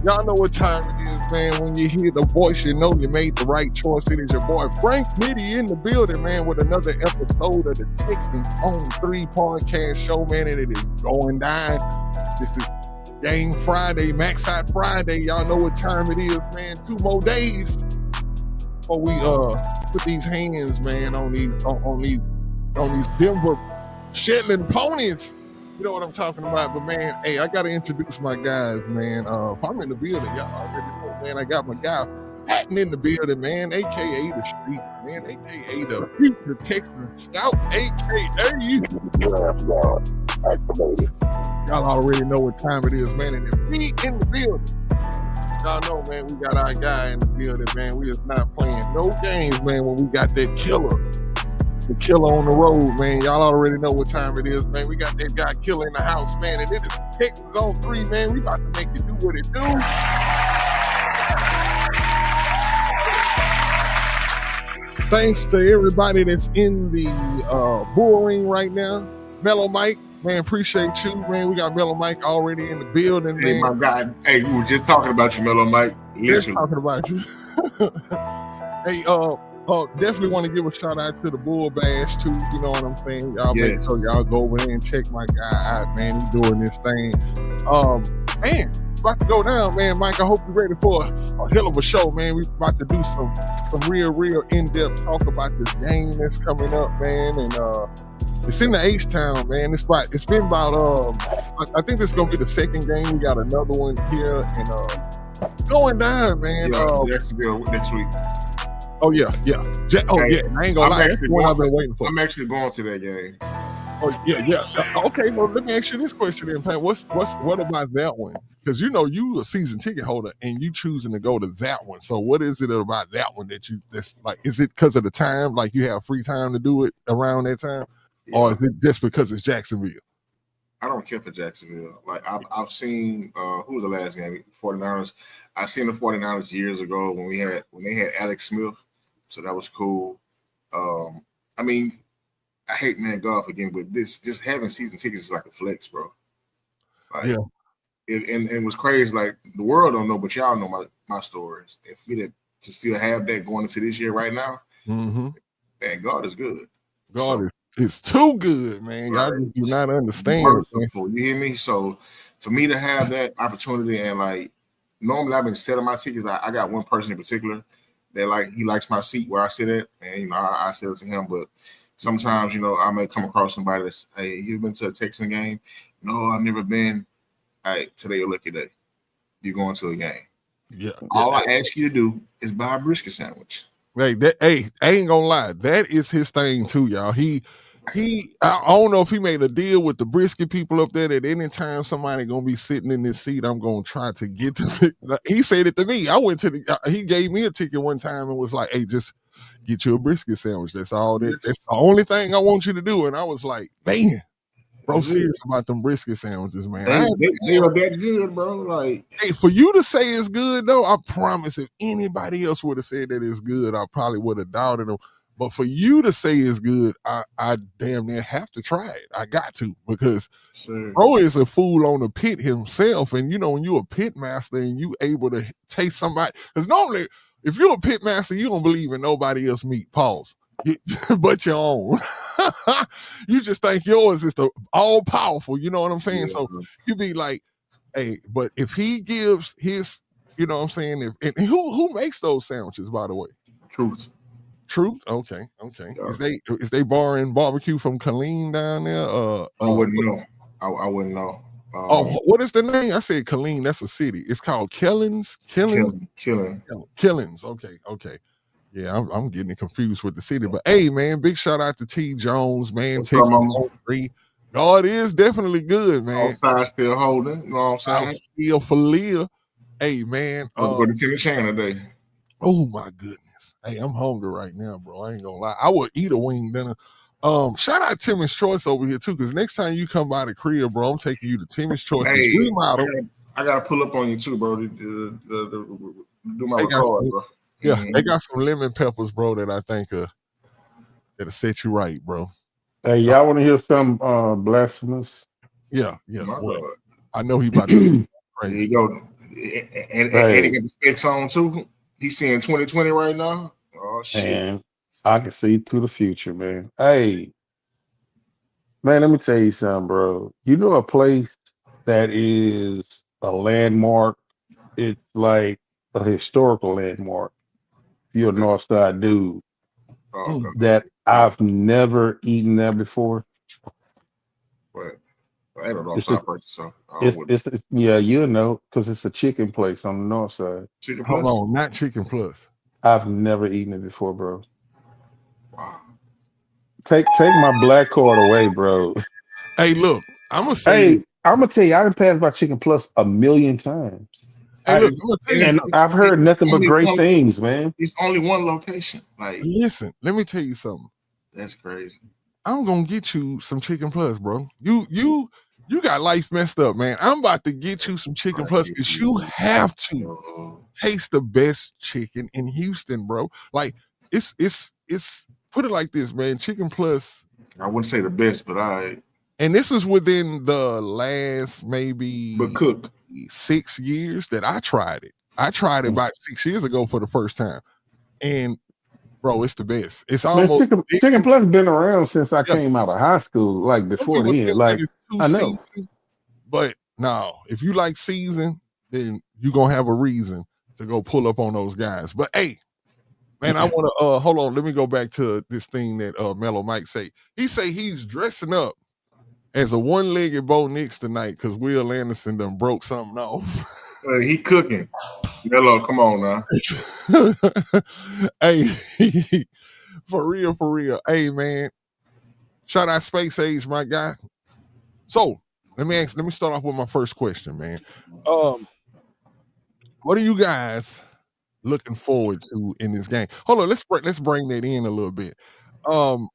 Y'all know what time it is, man. When you hear the voice, you know you made the right choice. It is your boy Frank Mitty in the building, man, with another episode of the Texans on 3 podcast show, man, and it is going down. This is Game Friday, Maxout Friday. Y'all know what time it is, man. 2 more days before we put these hands, man, on these Denver Shetland ponies. You know what I'm talking about, but man, hey, I gotta introduce my guys, man. If I'm in the building, y'all already know, man. I got my guy Patton in the building, man, aka the street, man, aka the future Texan scout, aka y'all already know what time it is, man. And if we in the building, y'all know, man, we got our guy in the building, man. We is not playing no games, man. When we got that killer. The killer on the road, man. Y'all already know what time it is, man. We got that guy killer in the house, man. And it is Texans on 3, man. We about to make it do what it do. Thanks to everybody that's in the bull ring right now. Mellow Mike, man, appreciate you, man. We got Mellow Mike already in the building, hey, man. My God. Hey, we were just talking about you, Mellow Mike. Just talking about you. Hey, definitely want to give a shout out to the Bull Bash too. You know what I'm saying? Y'all make sure y'all go over there and check my guy out, man. He's doing this thing. Man, about to go down, man. Mike, I hope you're ready for a hell of a show, man. We about to do some real in-depth talk about this game that's coming up, man. And it's in the H-Town, man. It's been about I think this is gonna be the second game. We got another one here, and it's going down, man. Jacksonville next week. Oh yeah. I ain't gonna lie. That's what I've been waiting for. I'm actually going to that game. Oh yeah. Okay, well let me ask you this question then, Pat. What about that one? Because you know you a season ticket holder and you choosing to go to that one. So what is it about that one that's like? Is it because of the time? Like you have free time to do it around that time, or is it just because it's Jacksonville? I don't care for Jacksonville. Like I've seen who was the last game? 49ers. I seen the 49ers years ago when they had Alex Smith. So that was cool. I mean, I hate man golf again, but just having season tickets is like a flex, bro. Like, and it was crazy. Like the world don't know, but y'all know my stories. And for me to still have that going into this year right now, man, God is good. God is too good, man. Y'all just do not understand. Merciful, you hear me? So for me to have that opportunity and like normally I've been selling my tickets. I got one person in particular that he likes my seat where I sit at, and I sell it to him. But sometimes I may come across somebody that's, hey, you've been to a Texan game? No, I've never been. Hey, today your lucky day. You're going to a game. Yeah. All I ask you to do is buy a brisket sandwich. Hey, I ain't gonna lie, that is his thing too, y'all. I don't know if he made a deal with the brisket people up there that anytime somebody gonna be sitting in this seat, I'm gonna try to get to it. He said it to me. I went to he gave me a ticket one time and was like, hey, just get you a brisket sandwich. That's all that's the only thing I want you to do. And I was like, man, bro, serious about them brisket sandwiches, man. They are that good, bro. Like, hey, for you to say it's good though, I promise if anybody else would have said that it's good, I probably would have doubted them. But for you to say it's good, I damn near have to try it. I got to, because bro is a fool on the pit himself. And when you're a pit master and you able to taste somebody, because normally if you're a pit master, you don't believe in nobody else meat. Pause. But your own. You just think yours is the all powerful. You know what I'm saying? Yeah. So you be like, hey, but if he gives his, you know what I'm saying? And who makes those sandwiches, by the way? Truth? Okay. Yeah. Is they borrowing barbecue from Colleen down there? I wouldn't know. I wouldn't know. What is the name? I said Colleen. That's a city. It's called Killings. Killings. Okay. Yeah, I'm getting confused with the city. But hey, man, big shout out to T. Jones, man. Texas on 3. God is definitely good, man. Outside still holding. You know what I'm saying? Still for Leah. Hey, man. I'm going to Channel today. Oh my goodness. Hey, I'm hungry right now, bro. I ain't gonna lie. I would eat a wing dinner. Shout out Timmy's Choice over here too, because next time you come by the crib, bro, I'm taking you to Timmy's Choice. Hey, I gotta pull up on you too, bro. Do my record, bro. Yeah, they got some lemon peppers, bro, that I think that'll set you right, bro. Hey, y'all want to hear some blasphemous? Yeah. Well, I know he about to say something crazy. There you go. And he got the specs on too. He's seeing 2020 right now. Oh shit! And I can see through the future, man. Hey, man, let me tell you something, bro. You know a place that is a landmark. It's like a historical landmark. If you're a Okay. North Side dude, Oh, Mm. okay. that Yeah, I've never eaten there before. but I don't know It's a, side person, so I would it's yeah, you know, because it's a chicken place on the North Side. chicken Hold plus. on, not Chicken Plus. I've never eaten it before, bro. Wow. Take my black card away, bro. Hey, look, I'm gonna say this. Hey, I'm gonna tell you, I done passed by Chicken Plus a million times. Hey, look, And I'm gonna tell you And something. I've heard it's nothing but only great one. things, man. It's only one location. Like Listen, let me tell you something. that's crazy. I'm gonna get you some Chicken Plus, bro. You got life messed up, man. I'm about to get you some Chicken Plus because you have to taste the best chicken in Houston, bro. Like it's put it like this, man. Chicken Plus, I wouldn't say the best, but and this is within the last maybe but cook. 6 years that I tried it. I tried it about 6 years ago for the first time, and bro, it's the best. It's Man, almost Chicken Plus been around since I yeah. came out of high school, like Some before people then. think that Like it's too I know. seasoned, but no, if you like season, then you're gonna have a reason to go pull up on those guys. But hey, man, I wanna hold on, let me go back to this thing that Mellow Mike say. He say he's dressing up as a one-legged Bo Nix tonight because Will Anderson done broke something off. He cooking. Mello, come on now. Hey, for real, for real. Hey man, shout out Space Age, my guy. So let me start off with my first question, man. Um, what are you guys looking forward to in this game? Hold on, let's bring that in a little bit. Um,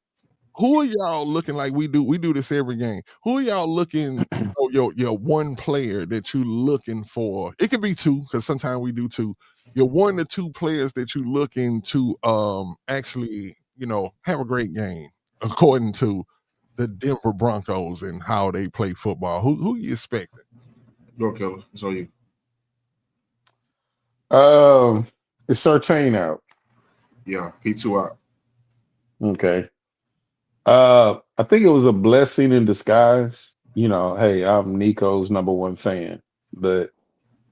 who are y'all looking like we do this every game? Who are y'all looking for your one player that you looking for? It could be two, because sometimes we do two. Your 1 to 2 players that you looking to actually, have a great game according to the Denver Broncos and how they play football. Who you expecting? Go killer. So you. Is Certain out? Yeah, P2 out. Okay. I think it was a blessing in disguise. You know, hey, I'm Nico's number one fan. But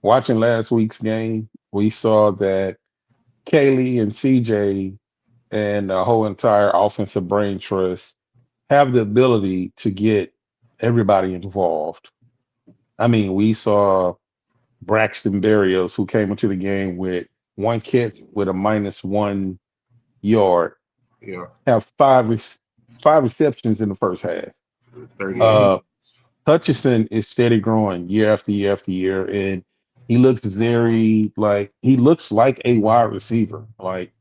watching last week's game, we saw that Kaylee and CJ and the whole entire offensive brain trust have the ability to get everybody involved. I mean, we saw Braxton Berrios, who came into the game with one catch with a -1 yard, Yeah. have five receptions in the first half. 38. Hutchison is steady growing year after year after year, and he looks he looks like a wide receiver. Like,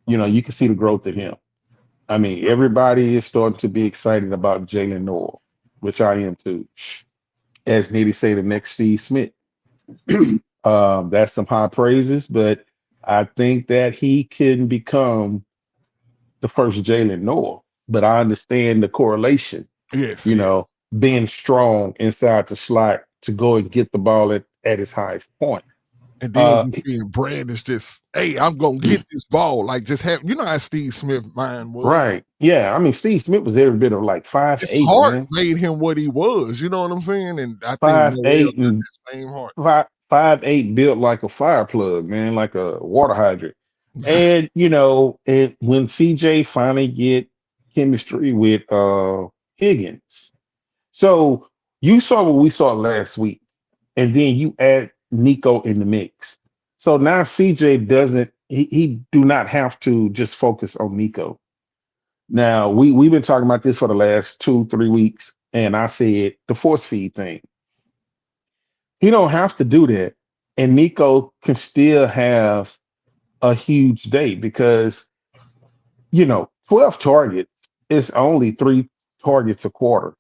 you can see the growth in him. I mean, everybody is starting to be excited about Jalen Noel, which I am too. As Nitty say, the next Steve Smith. That's some high praises, but I think that he can become the first Jalen Noel. But I understand the correlation, Yes, yes. being strong inside the slot to go and get the ball at his highest point. And then Uh, just being brand is just, hey, I'm gonna get this ball. Like just have how Steve Smith mind was. right. Yeah. I mean, Steve Smith was every bit of like five His eight, heart man. made him what he was. You know what I'm saying? And I think Five Noel eight got and that same heart. 5'8", built like a fire plug, man, like a water hydrant. And when CJ finally get chemistry with Higgins, so you saw what we saw last week, and then you add Nico in the mix. So now CJ doesn't he do not have to just focus on Nico. Now we've been talking about this for the last 2-3 weeks, and I said the force feed thing. He don't have to do that, and Nico can still have a huge day because 12 targets is only 3 targets a quarter.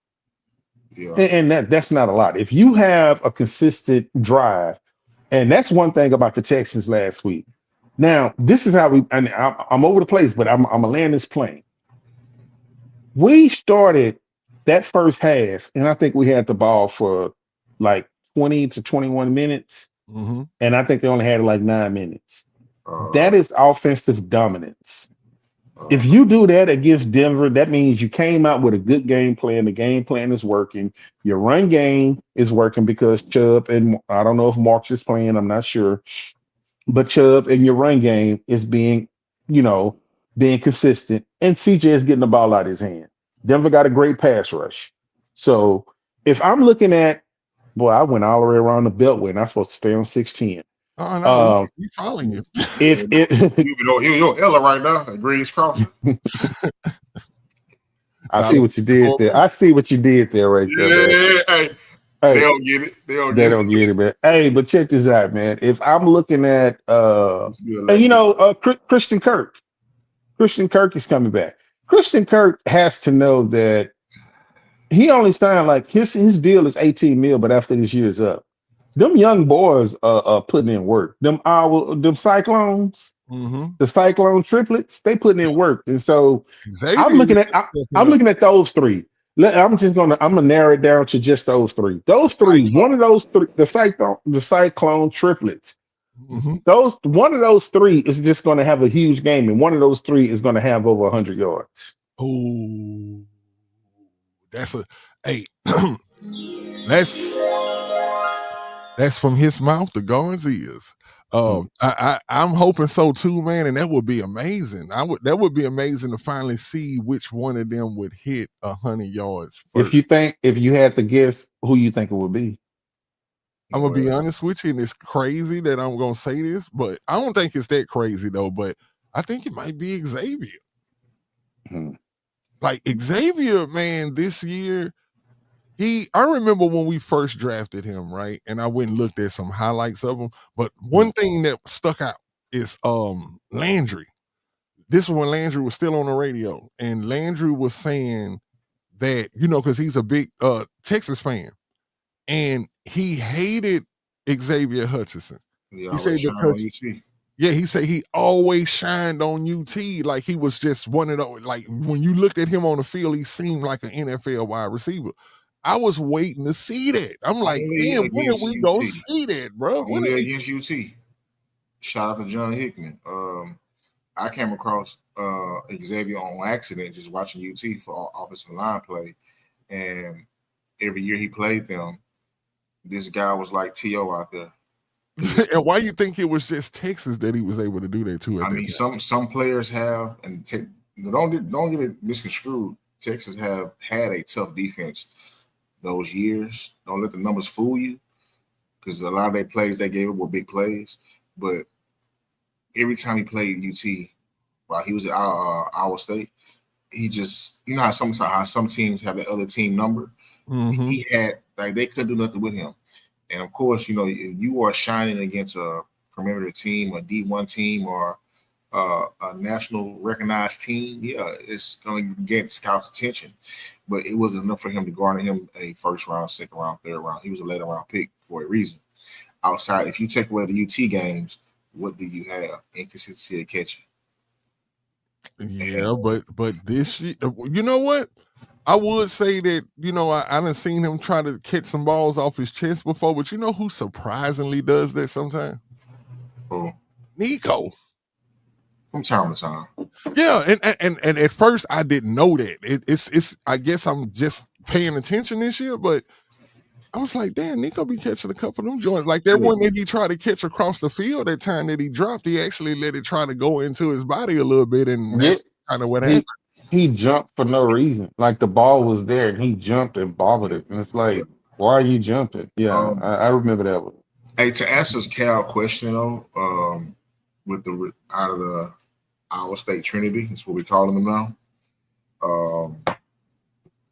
Yeah. And that's not a lot. If you have a consistent drive, and that's one thing about the Texans last week. Now, this is how and I'm over the place, but I'm gonna land this plane. We started that first half, and I think we had the ball for like 20 to 21 minutes. and I think they only had like 9 minutes. Uh, That is offensive dominance. If uh, you do that against Denver, that means you came out with a good game plan. The game plan is working. Your run game is working because Chubb and I don't know if Marks is playing. I'm not sure, but Chubb and your run game is being, you know, being consistent. And CJ is getting the ball out of his hand. Denver got a great pass rush. So if I'm looking at, boy, I went all the way around the beltway and I'm supposed to stay on 610. Oh no, Um, we following you. if it, you're Ella right now at Greens Crossing. I see Dollar what you did there. I see what you did there right there, man. Yeah, hey, they Hey, don't get it. They don't they get don't it. get it, man. Hey, but check this out, man. If I'm looking at It's good and like you that. know, Christian Kirk is coming back. Christian Kirk has to know that he only signed like his deal is 18 mil, but after this year is up, them young boys are putting in work. Them Cyclones, Mm-hmm. the Cyclone triplets, they putting in work. And so I'm Xavier looking at is stepping I'm up. looking at those three. I'm gonna narrow it down to just those three. Those three, one of those three, the Cyclone triplets. Mm-hmm. Those one of those three is just gonna have a huge game, and one of those three is gonna have over 100 yards. Oh, that's a hey. that's that's from his mouth to God's ears. Hmm. I'm hoping so too, man, and that would be amazing. That would be amazing to finally see which one of them would hit 100 yards first. If you had to guess who you think it would be, I'm gonna be Well, honest with you, and it's crazy that I'm gonna say this, but I don't think it's that crazy though. But I think it might be Xavier. hmm. Like Xavier, man, this year I remember when we first drafted him, right? And I went and looked at some highlights of him. But one thing that stuck out is Landry. This is when Landry was still on the radio, and Landry was saying that, because he's a big Texas fan, and he hated Xavier Hutchinson. yeah, He always said shine on because UT. yeah, he said he always shined on UT. Like he was just one of those, like when you looked at him on the field, he seemed like an NFL wide receiver. I was waiting to see that. I'm like, Only man, when are against we gonna UT. see that, bro? When are Only we? against UT. Shout out to John Hickman. I came across Xavier on accident just watching UT for offensive line play, and every year he played them, this guy was like To out there. And why you think it was just Texas that he was able to do that too at I that mean, time? some players have, and don't get it misconstrued. Texas have had a tough defense those years. Don't let the numbers fool you, because a lot of their plays they gave up were big plays. But every time he played UT while he was at our state, he just how some teams have that other team number. Mm-hmm. He had like they couldn't do nothing with him. And of course, if you are shining against a perimeter team, a D1 team, or a national recognized team, yeah, it's going to get scouts' attention. But it wasn't enough for him to garner him a first round, second round, third round. He was a later round pick for a reason. Outside, if you take away the UT games, what do you have? Inconsistency of catching. Yeah, but this year, you know what? I would say that, I done seen him try to catch some balls off his chest before, but you know who surprisingly does that sometimes? Oh, Nico. from time to time. Yeah, and at first I didn't know that. It's I guess I'm just paying attention this year, but I was like, damn, Nico be catching a couple of them joints. Like that one that he tried to catch across the field that time that he dropped, he actually let it try to go into his body a little bit, and Yeah, that's kind of what happened. he jumped for no reason. Like the ball was there and he jumped and bobbled it. And it's Yeah. like, why are you jumping? Yeah, Um, I remember that one. Hey, to answer this Cal question though, with the out of the Iowa State Trinity, that's what we're calling them now.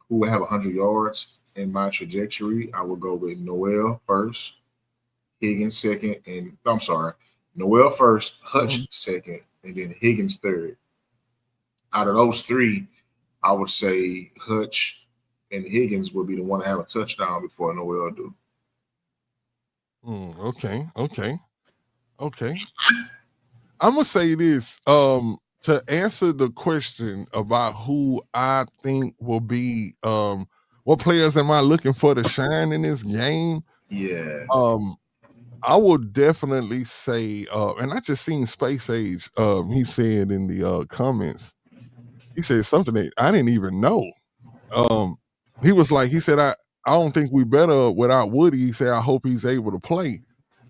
Who would have 100 yards in my trajectory? I would go with Noel first, Higgins second, and I'm sorry, Noel first, Hutch second, and then Higgins third. Out of those three, I would say Hutch and Higgins would be the one to have a touchdown before Noel do. Okay. I'm gonna say this. To answer the question about who I think will be, what players am I looking for to shine in this game? Yeah. I would definitely say, and I just seen Space Age. He said in the comments, he said something that I didn't even know. Um, he was like, he said, I don't think we better without Woody. He said, I hope he's able to play.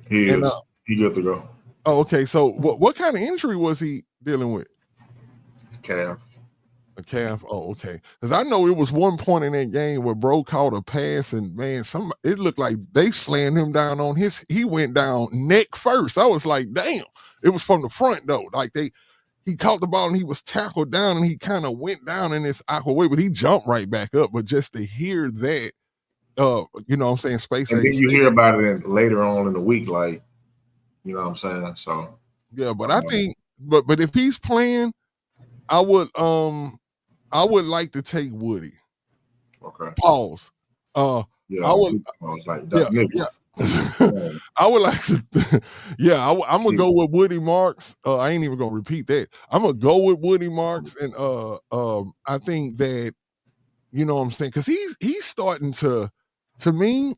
He And is. He good to go. oh, okay. So what kind of injury was he dealing with? Calf. A calf. Oh, okay. Because I know it was one point in that game where bro caught a pass, and man, it looked like they slammed him down on his. He went down neck first. I was like, damn. It was from the front though. Like he caught the ball and he was tackled down, and he kind of went down in this awkward way, but he jumped right back up. But just to hear that, you know what I'm saying, Space And Age then you say hear that. about it later on in the week, like, you know what I'm saying? So Yeah, but I think, but if he's playing, I would like to take Woody. okay. Pause. Yeah, I would, I was like, yeah, nigga. yeah. I would like to, yeah. I'm gonna go with Woody Marks. I ain't even gonna repeat that. I'm gonna go with Woody Marks, and I think that, you know what I'm saying, because he's starting to me.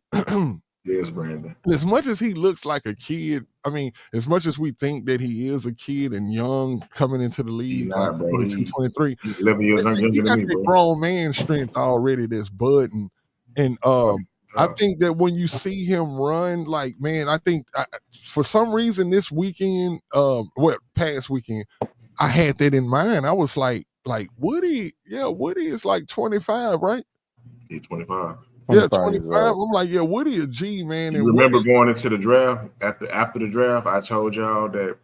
Yes, Brandon. As much as he looks like a kid, I mean, as much as we think that he is a kid and young coming into the He's league, like not, bro. 22, 23, He's 11 years younger he than got me, that bro. grown man strength already that's budding. And I think that when you see him run, like, man, I think for some reason this weekend, past weekend, I had that in mind. I was like Woody is like 25, right? He's 25. Yeah, 25 years 25. old. I'm like, yeah, Woody a G, man. You And remember Woody, going into the draft, after the draft, I told y'all that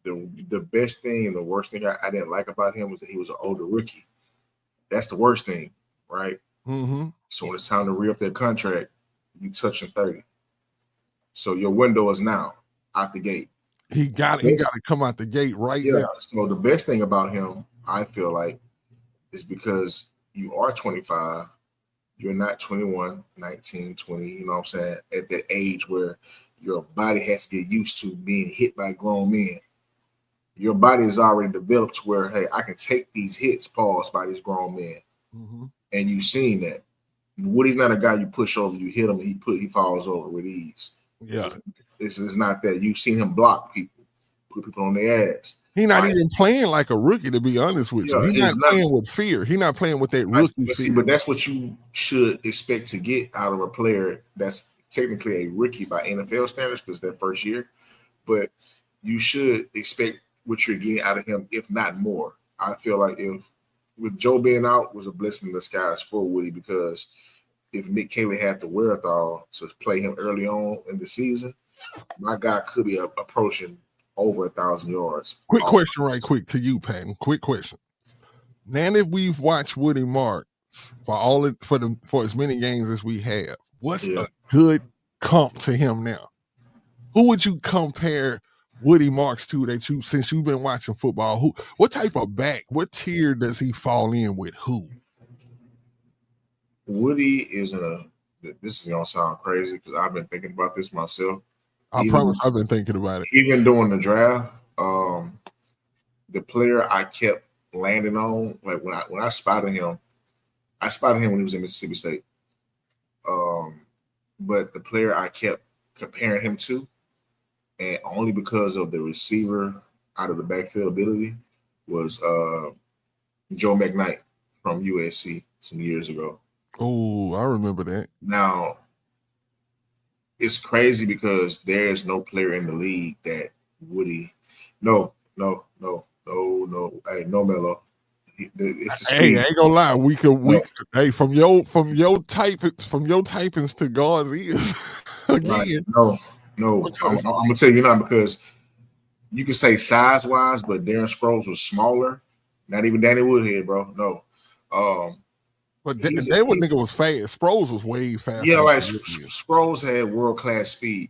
the best thing and the worst thing I didn't like about him was that he was an older rookie. That's the worst thing, right? mm-hmm. So when it's time to re-up that contract, you touching 30. So your window is now out the gate. He got to come out the gate right Yeah. now. So the best thing about him, I feel like, is because you are 25, you're not 21, 19, 20, you know what I'm saying, at that age where your body has to get used to being hit by grown men. Your body is already developed to where, hey, I can take these hits, pause, by these grown men. Mm-hmm. And you've seen that. Woody's not a guy you push over, you hit him, and he falls over with ease. Yeah. It's not that. You've seen him block people, put people on their ass. He's not even playing like a rookie, to be honest with you. He's not playing with fear. He's not playing with that rookie fear. But that's what you should expect to get out of a player that's technically a rookie by NFL standards because their first year. But you should expect what you're getting out of him, if not more. I feel like with Joe being out was a blessing in disguise for Woody, because if Nick Caley had the wherewithal to play him early on in the season, my guy could be approaching over 1,000 yards. Quick question right quick to you, Patton. Quick question. Now that we've watched Woody Marks for as many games as we have, what's a good comp to him now? Who would you compare Woody Marks to since you've been watching football? What type of back, what tier does he fall in with who? Woody is this is gonna sound crazy because I've been thinking about this myself. I promise I've been thinking about it. Even during the draft, the player I kept landing on, like when I spotted him when he was in Mississippi State. But the player I kept comparing him to, and only because of the receiver out of the backfield ability, was Joe McKnight from USC some years ago. Oh, I remember that. Now, it's crazy because there is no player in the league that Woody. No. Hey, no Mello. It's hey, I ain't gonna lie. We could. Hey, from your typings to God's ears. Again. Right. No. I'm gonna tell you now, because you can say size wise, but Darren Sproles was smaller. Not even Danny Woodhead, bro. No. But that nigga was fast. Sproles was way faster. Yeah, like Sproles had world class speed.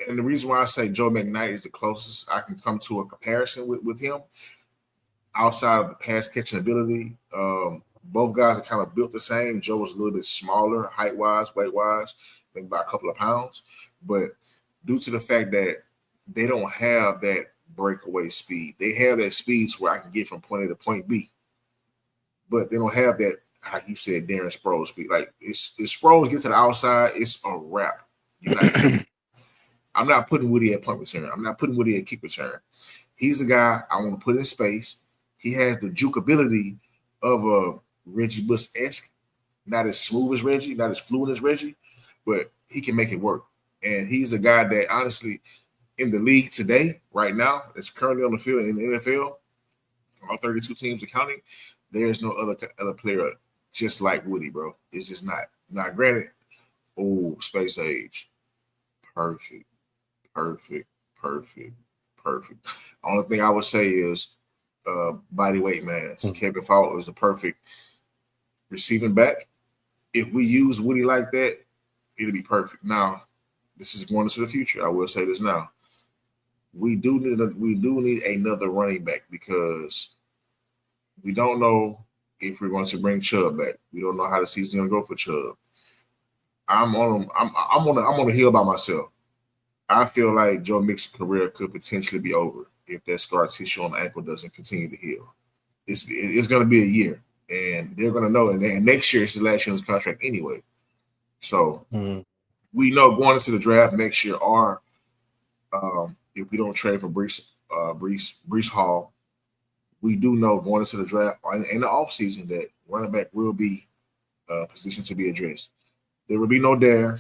And the reason why I say Joe McKnight is the closest I can come to a comparison with him, outside of the pass catching ability, both guys are kind of built the same. Joe was a little bit smaller, height wise, weight wise, maybe by a couple of pounds. But due to the fact that they don't have that breakaway speed, they have that speed where I can get from point A to point B. But they don't have that, like you said, Darren Sproles speed. Like if Sproles gets to the outside, it's a wrap. I'm not putting Woody at punt return. I'm not putting Woody at kick return. He's the guy I want to put in space. He has the juke ability of a Reggie Bush-esque, not as smooth as Reggie, not as fluent as Reggie, but he can make it work. And he's a guy that honestly, in the league today, right now, that's currently on the field in the NFL, all 32 teams accounting, there's no other player just like Woody, bro. It's just not. Now, granted, space age, perfect. Only thing I would say is body weight mass. Kevin Fowler is the perfect receiving back. If we use Woody like that, it'll be perfect. Now, this is going into the future. I will say this now. We do need another running back because we don't know if we're going to bring Chubb back. We don't know how the season's going to go for Chubb. I'm on a hill by myself. I feel like Joe Mixon's career could potentially be over if that scar tissue on the ankle doesn't continue to heal. It's going to be a year, and they're going to know. And next year is his last year on his contract anyway. So we know going into the draft next year, or if we don't trade for Breece Hall, we do know going into the draft in the offseason that running back will be positioned to be addressed. There will be no Dare.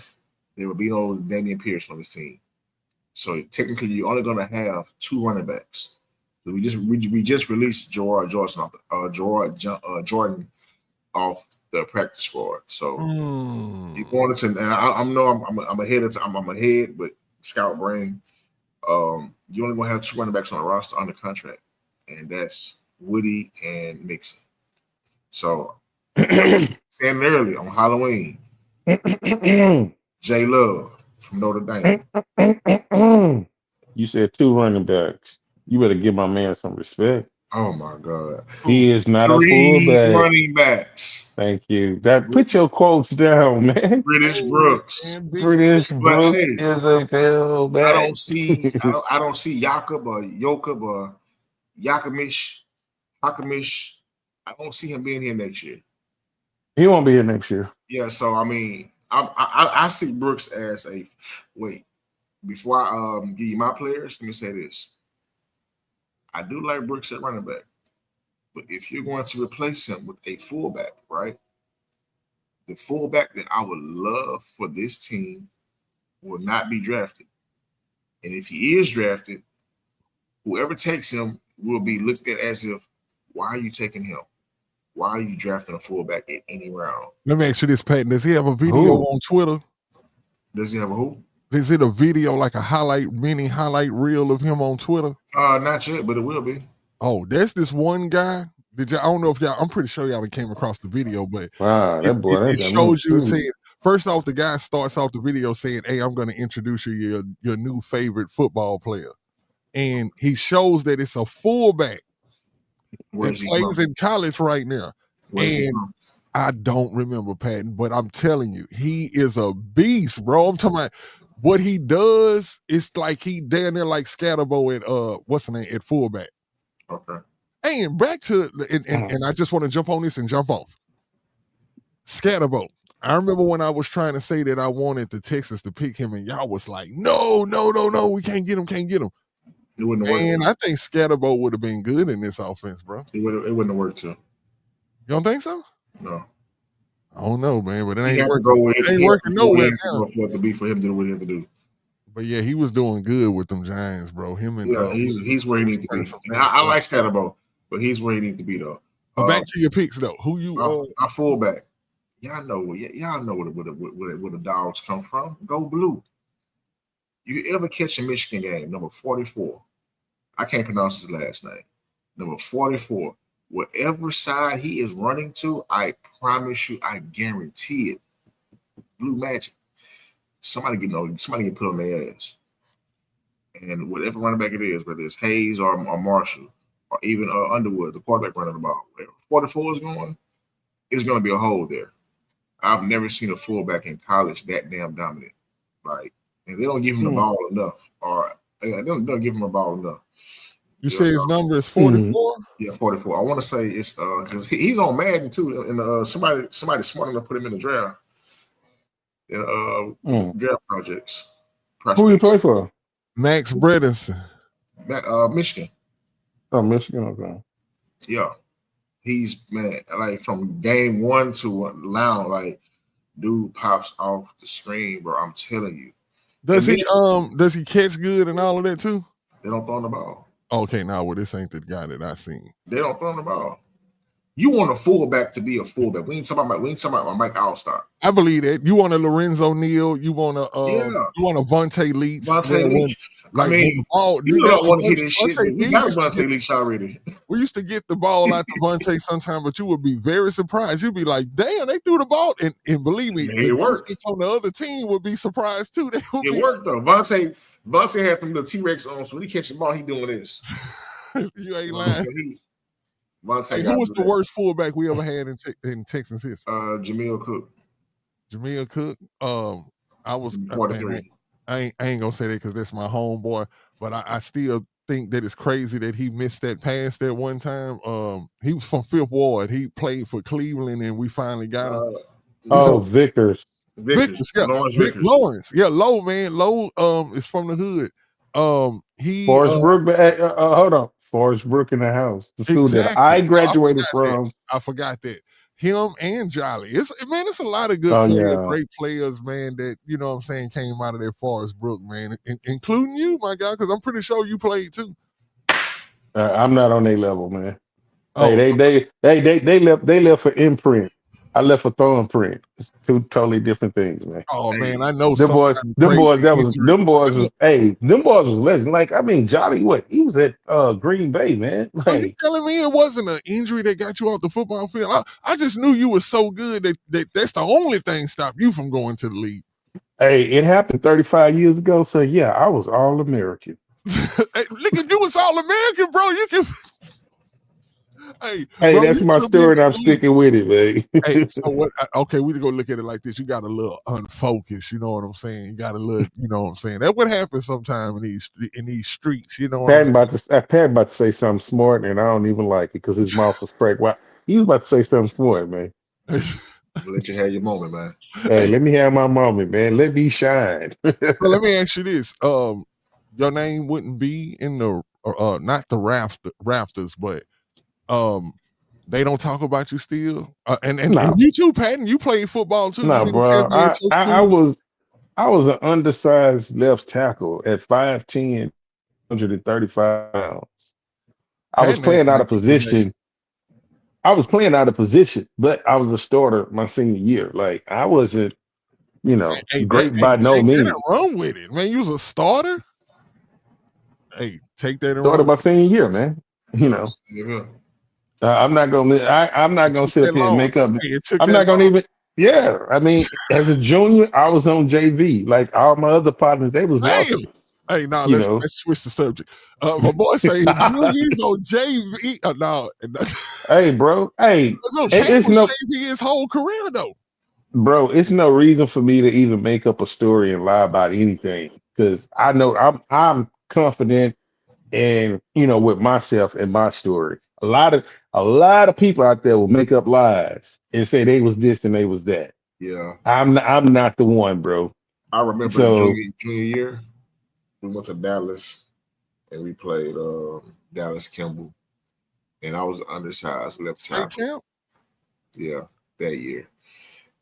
There will be no Damian Pierce on this team. So technically, you're only going to have 2 running backs. So we just released Jordan off the practice squad. So you wanted to, and I'm ahead, but scout brain. You only gonna have 2 running backs on the roster under contract, and that's Woody and Mixon. So saying early on Halloween, J Love from Notre Dame. You said 2 running backs. You better give my man some respect. Oh my God. He is not 3 a fullback. running backs. Thank you. Put your quotes down, man. British Brooks. British Brooks is a fullback. I don't see Jakob or Jakob or Hakamish. I don't see him being here next year. He won't be here next year. Yeah, so I mean, I see Brooks as a wait. Before I give you my players, let me say this. I do like Brooks at running back, but if you're going to replace him with a fullback, right? The fullback that I would love for this team will not be drafted. And if he is drafted, whoever takes him will be looked at as if, why are you taking him? Why are you drafting a fullback at any round? Let me ask you this, Patton. Does he have a video on Twitter? Does he have a who? Is it a video like a mini highlight reel of him on Twitter? Not yet, but it will be. Oh, there's this one guy. I don't know if y'all, I'm pretty sure y'all came across the video, but wow, it shows you saying, first off, the guy starts off the video saying, hey, I'm going to introduce you your new favorite football player. And he shows that it's a fullback that plays in college right now. And I don't remember, Patton, but I'm telling you, he is a beast, bro. I'm talking about what he does. It's like he down there like Scatterbo at what's the name at fullback. Okay. And back to and I just want to jump on this and jump off. Scatterbo. I remember when I was trying to say that I wanted the Texans to pick him, and y'all was like, no, we can't get him. It wouldn't have worked. And I think Scatterbo would have been good in this offense, bro. It wouldn't have worked too. You don't think so? No. I don't know, man, but it ain't working. It ain't working nowhere now. What to be for him to do what he had to do. But yeah, he was doing good with them Giants, bro. Him and he's where he needs to be. I like Scatterbo, but he's where he needs to be though. But back to your picks though. Who you? Our fullback. Y'all know where the dogs come from. Go blue. You ever catch a Michigan game? Number 44. I can't pronounce his last name. Number 44. Whatever side he is running to, I promise you, I guarantee it. Blue magic. Somebody get put on their ass. And whatever running back it is, whether it's Hayes or Marshall or even Underwood, the quarterback running the ball, wherever 44 is going, it's going to be a hole there. I've never seen a fullback in college that damn dominant. Like, and they don't give him the ball enough, or they don't give him the ball enough. You say his number is 44? Yeah, 44. I want to say it's because he's on Madden too, and somebody smart enough to put him in the draft. Draft projects. Who you prospects. play for? Max Bredesen. Michigan. Oh, Michigan. Okay. Yeah, he's man. Like from game one to now, like dude pops off the screen, bro. I'm telling you. Does And he then does he catch good and all of that too? they don't throw him the ball. Okay, now well, this ain't the guy that I seen. They don't throw him the ball. You want a fullback to be a fullback. We ain't talking about Mike Allstar. I believe that. You want a Lorenzo Neal, you want a Yeah. you want a Vontae Leach. Vontae When, Leach. like I mean, when the ball, you don't want to hear Vontae this shit, but we Lee got used to Vontae get- Leach already. we used to get the ball out to Vontae sometime, but you would be very surprised. You'd be like, damn, they threw the ball. And believe me, Yeah, the it worked. defense on the other team would be surprised too. They would It be worked though. Vontae had them little T-Rex on, so when he catch the ball, he doing this. like, you ain't So lying. Vontae Hey, got who was to the that. worst fullback we ever had in Texans history? Jamil Cook. Jamil Cook. I was man, 43. I ain't gonna say that because that's my homeboy, but I still think that it's crazy that he missed that pass that one time. He was from Fifth Ward. He played for Cleveland, and we finally got him. Oh, Vickers. Vickers. yeah, Lawrence Vic Vickers. Lawrence, yeah, Low man, Low is from the hood. He Forrest Brook. Hold on. Forrest Brook in the house. The school that exactly. I graduated forgot from. that. I forgot that. Him and Jolly. It's a lot of good Oh, players, yeah. great players, man, that, you know what I'm saying, came out of that Forest Brook, man, including you, my guy, because I'm pretty sure you played too. I'm not on their level, man. Oh, They left for imprint. I left for thumbprint. It's two totally different things, man. oh man, I know Them some boys, kind of them crazy boys, injury. them boys was legend. Like, I mean, Jolly, what? He was at Green Bay, man. So you Like, telling me it wasn't an injury that got you off the football field? I just knew you were so good that's the only thing stopped you from going to the league. hey, it happened 35 years ago. So yeah, I was all American. Hey, look at you was all American, bro. You can. Hey, bro, That's you my could've been story, and to I'm the league. sticking with it, man. Hey, so what? Okay, we go look at it like this. You got a little unfocused. You know what I'm saying? You got a little. You know what I'm saying? That would happen sometime in these streets. You know what I'm Pat about to say something smart, and I don't even like it because his mouth was cracked. Why? He was about to say something smart, man. saying? Let you have your moment, man. Hey, let me have my moment, man. Let me shine. So let me ask you this: your name wouldn't be in the not the rafters, but they don't talk about you still. And No, you too, Patton. You played football too. You no, mean to bro. tell me at your school? I was an undersized left tackle at 5'10", 135 pounds. I was Patton ain't playing out of like your name. position. But I was a starter my senior year. Like, I wasn't, Hey, great by no take that means. and run with it, man. You was a starter. Hey, take that and Started run. my senior year, man. Yeah. I'm not gonna Took sit that up here and long. make up. Hey, it took I'm that not gonna long. even. Yeah, I mean, as a junior, I was on JV. Like all my other partners, they was Damn. varsity. Hey, now You let's know. switch the subject. My boy say juniors on JV. No, Hey, bro. Hey, no, Pat it's was no, JV his whole career though. bro. It's no reason for me to even make up a story and lie about anything because I know I'm confident and with myself and my story. A lot of people out there will make up lies and say they was this and they was that. Yeah. I'm not the one, bro. I remember So junior year, we went to Dallas and we played Dallas Kimball. And I was undersized left State tackle. champ. Yeah, that year.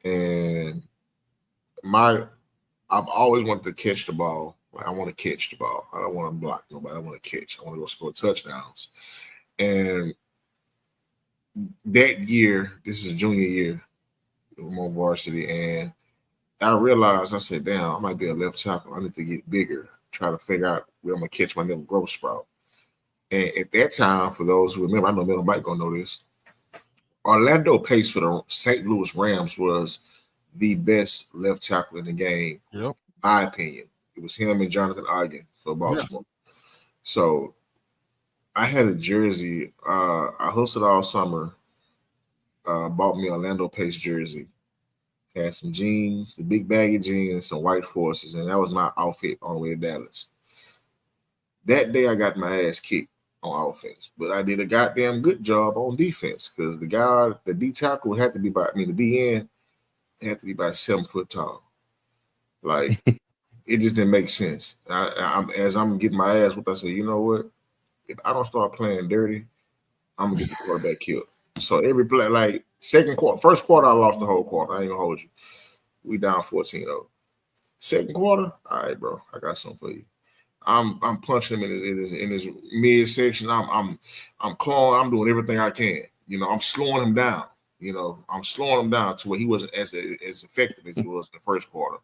And I've always wanted to catch the ball. Like, I want to catch the ball. I don't want to block nobody. I want to catch. I want to go score touchdowns. And that year, this is junior year, I'm on varsity, and I realized, I said, damn, I might be a left tackle. I need to get bigger, try to figure out where I'm going to catch my little growth sprout. And at that time, for those who remember, I know Middle Mike going to know this, Orlando Pace for the St. Louis Rams was the best left tackle in the game, Yep. my opinion. It was him and Jonathan Ogden for Baltimore. Yeah. So I had a jersey. I hustled all summer, bought me Orlando Pace jersey. Had some jeans, the big baggy jeans, some white forces, and that was my outfit on the way to Dallas. That day I got my ass kicked on offense, but I did a goddamn good job on defense because the D tackle had to be the D end had to be about 7 foot tall. Like, It just didn't make sense. As I'm getting my ass whooped, I said, you know what? If I don't start playing dirty, I'm gonna get the quarterback killed. So every play, like second quarter, first quarter, I lost the whole quarter. I ain't gonna hold you. We down 14-0. Second quarter, all right, bro. I got something for you. I'm punching him in his midsection. I'm clawing. I'm doing everything I can. You know, I'm slowing him down. You know, I'm slowing him down to where he wasn't as effective as he was in the first quarter.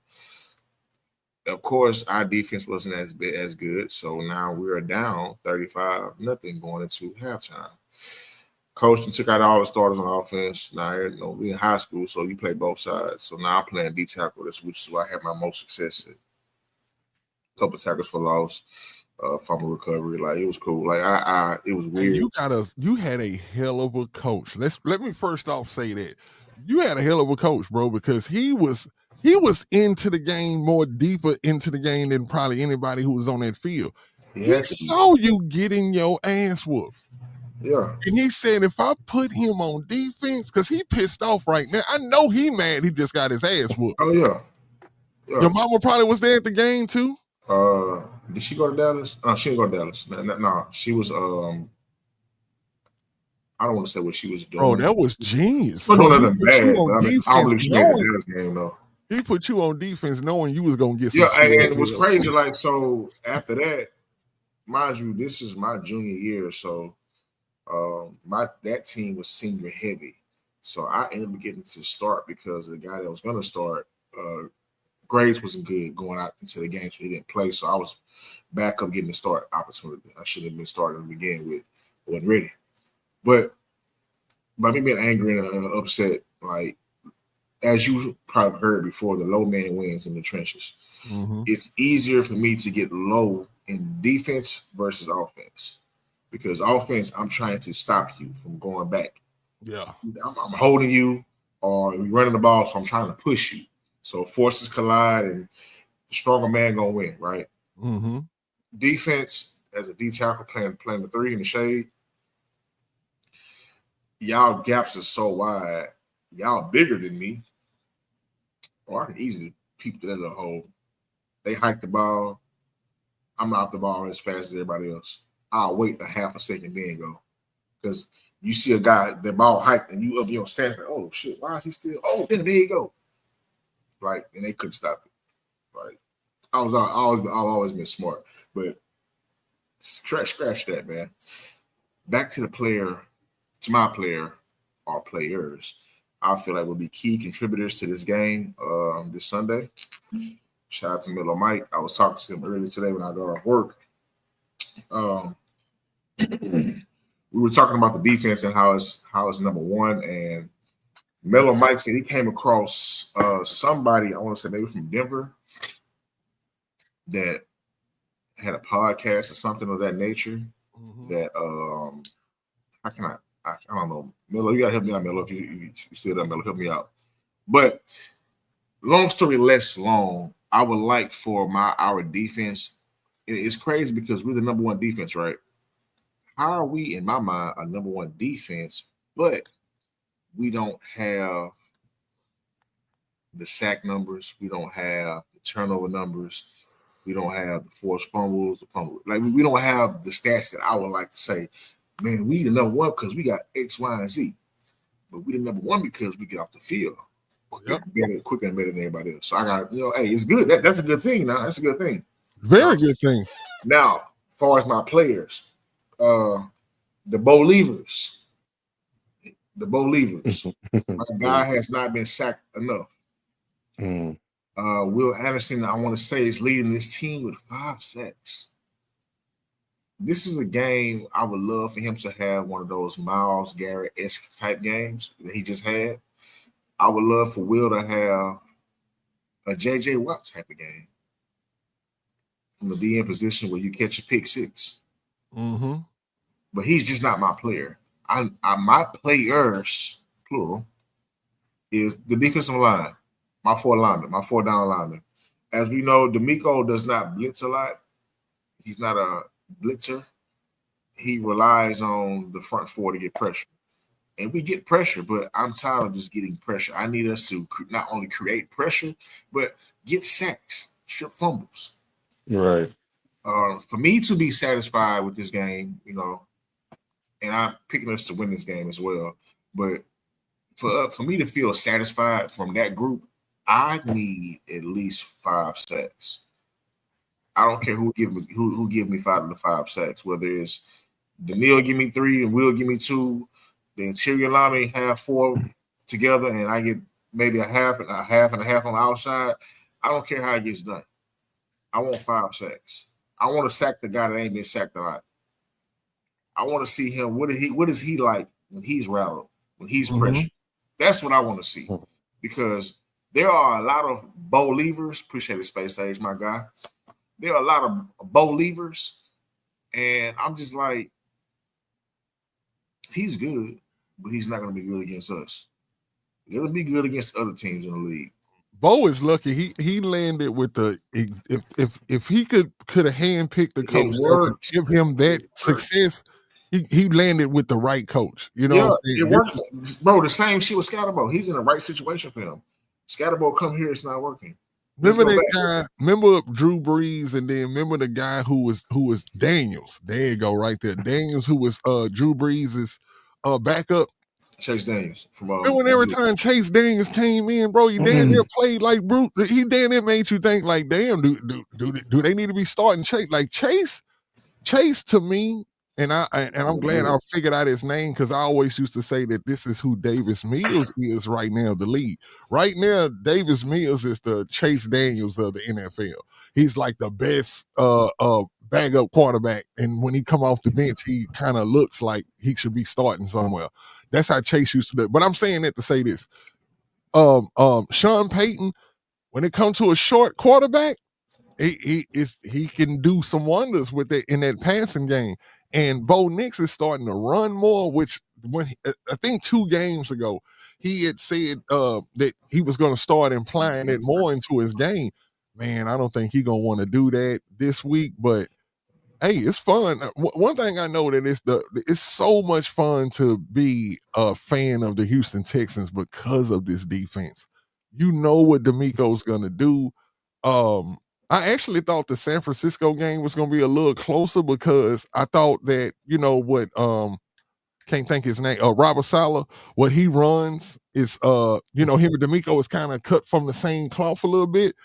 Of course, our defense wasn't as good. So now we're down 35-0 going into halftime. Coach took out all the starters on offense. Now, you know, we're in high school, so you play both sides. So now I'm playing D tackle, which is where I have my most success at. A couple of tackles for loss, fumble recovery. Like, it was cool. Like, it was weird. And you had a hell of a coach. Let me first off say that you had a hell of a coach, bro, because he was into the game, more deeper into the game than probably anybody who was on that field. He saw you getting your ass whooped. Yeah. And he said, if I put him on defense, because he pissed off right now. I know he mad he just got his ass whooped. Oh, yeah. Your mama probably was there at the game, too? Did she go to Dallas? She didn't go to Dallas. No, she was, I don't want to say what she was doing. Bro, that was genius. No, nothing bad. I don't believe she made the Dallas game, though. He put you on defense knowing you was going to get some. Yeah, and it was crazy. Like, so after that, mind you, this is my junior year, so that team was senior heavy. So I ended up getting to start because the guy that was going to start, grades wasn't good going out into the game, so he didn't play. So I was back up getting the start opportunity. I should have been starting to begin with. Wasn't ready. But by me being angry and upset, like, as you probably heard before, the low man wins in the trenches. Mm-hmm. It's easier for me to get low in defense versus offense. Because offense, I'm trying to stop you from going back. Yeah. I'm holding you, or we're running the ball, so I'm trying to push you. So forces collide, and the stronger man gonna win, right? Mm-hmm. Defense, as a D tackle playing the three in the shade, y'all gaps are so wide. Y'all bigger than me, or I can easily peep that little hole. They hike the ball. I'm not off the ball as fast as everybody else. I'll wait a half a second, then go. Because you see a guy, the ball hiked, and you up your stance, like, oh shit, why is he still? Oh, there you go. Like, and they couldn't stop it. Like, I've always been smart, but scratch that, man. Back to the player, to my player or players, I feel like will be key contributors to this game this Sunday. Shout out to Miller Mike. I was talking to him earlier today when I got off work. We were talking about the defense and how it's number one. And Miller Mike said he came across somebody, I want to say maybe from Denver, that had a podcast or something of that nature. Mm-hmm. That how can I don't know. Miller, you gotta help me out, Miller. If you still there, Miller, help me out. But long story less long, I would like for our defense. It's crazy because we're the number one defense, right? How are we, in my mind, a number one defense, but we don't have the sack numbers, we don't have the turnover numbers, we don't have the forced fumbles, the fumble. Like, we don't have the stats that I would like to say, man, we the number one because we got X, Y, and Z. But we the number one because we get off the field quicker and better than everybody else. So I got, hey, it's good. That's a good thing now. That's a good thing. Very good thing. Now, as far as my players, the Believers. My guy has not been sacked enough. Will Anderson, I want to say, is leading this team with 5 sacks. This is a game I would love for him to have one of those Myles Garrett-esque type games that he just had. I would love for Will to have a J.J. Watt type of game from the DN position where you catch a pick six. Mm-hmm. But he's just not my player. My players, plural, is the defensive line, my 4 down linemen. As we know, D'Amico does not blitz a lot. He's not a blitzer. He relies on the front 4 to get pressure. And we get pressure, but I'm tired of just getting pressure. I need us to not only create pressure, but get sacks. strip fumbles. Right. For me to be satisfied with this game, and I'm picking us to win this game as well. But for me to feel satisfied from that group, I need at least 5 sacks. I don't care who give me 5 of the 5 sacks, whether it's Daniil give me 3 and Will give me 2, the interior linemen have 4 together, and I get maybe a half and a half on the outside. I don't care how it gets done. I want 5 sacks. I want to sack the guy that ain't been sacked a lot. I want to see him. What is he like when he's rattled, when he's pressured? That's what I want to see, because there are a lot of bow levers. Appreciate it, Space Age, my guy. There are a lot of bow levers, and I'm just like, he's good, but he's not going to be good against us. He's going to be good against other teams in the league. Bo is lucky. He landed with the if he could have handpicked the coach that would give him that success. He landed with the right coach. You know what I'm saying? It worked. Bro, the same shit with Scatterbo. He's in the right situation for him. Scatterbo come here, it's not working. Remember that guy? Remember Drew Brees, and then remember the guy who was Daniels. There you go, right there. Daniels, who was Drew Brees' backup. Chase Daniels from remember every time Chase Daniels came in, bro, he damn near played like brute. He damn near made you think like, damn, do they need to be starting Chase? Like Chase to me. And I'm glad I figured out his name, because I always used to say that this is who Davis Mills is right now, the lead. Right now, Davis Mills is the Chase Daniels of the NFL. He's like the best backup quarterback. And when he come off the bench, he kind of looks like he should be starting somewhere. That's how Chase used to do. But I'm saying that to say this. Sean Payton, when it comes to a short quarterback, he can do some wonders with it in that passing game. And Bo Nix is starting to run more, which I think 2 games ago, he had said that he was going to start implying it more into his game. Man, I don't think he's going to want to do that this week, but hey, it's fun. One thing I know that it's so much fun to be a fan of the Houston Texans because of this defense. You know what D'Amico's going to do. I actually thought the San Francisco game was going to be a little closer, because I thought that, what, can't think his name, Robert Saleh, what he runs is, him and D'Amico is kind of cut from the same cloth a little bit,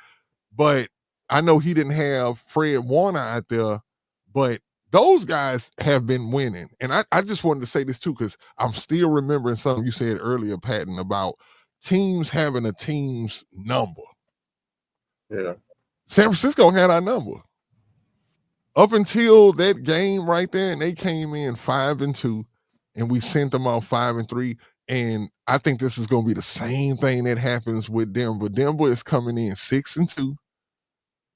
but I know he didn't have Fred Warner out there, but those guys have been winning. And I just wanted to say this too, because I'm still remembering something you said earlier, Patton, about teams having a team's number. Yeah. San Francisco had our number up until that game right there, and they came in 5-2, and we sent them out 5-3. And I think this is going to be the same thing that happens with Denver. Denver is coming in 6-2,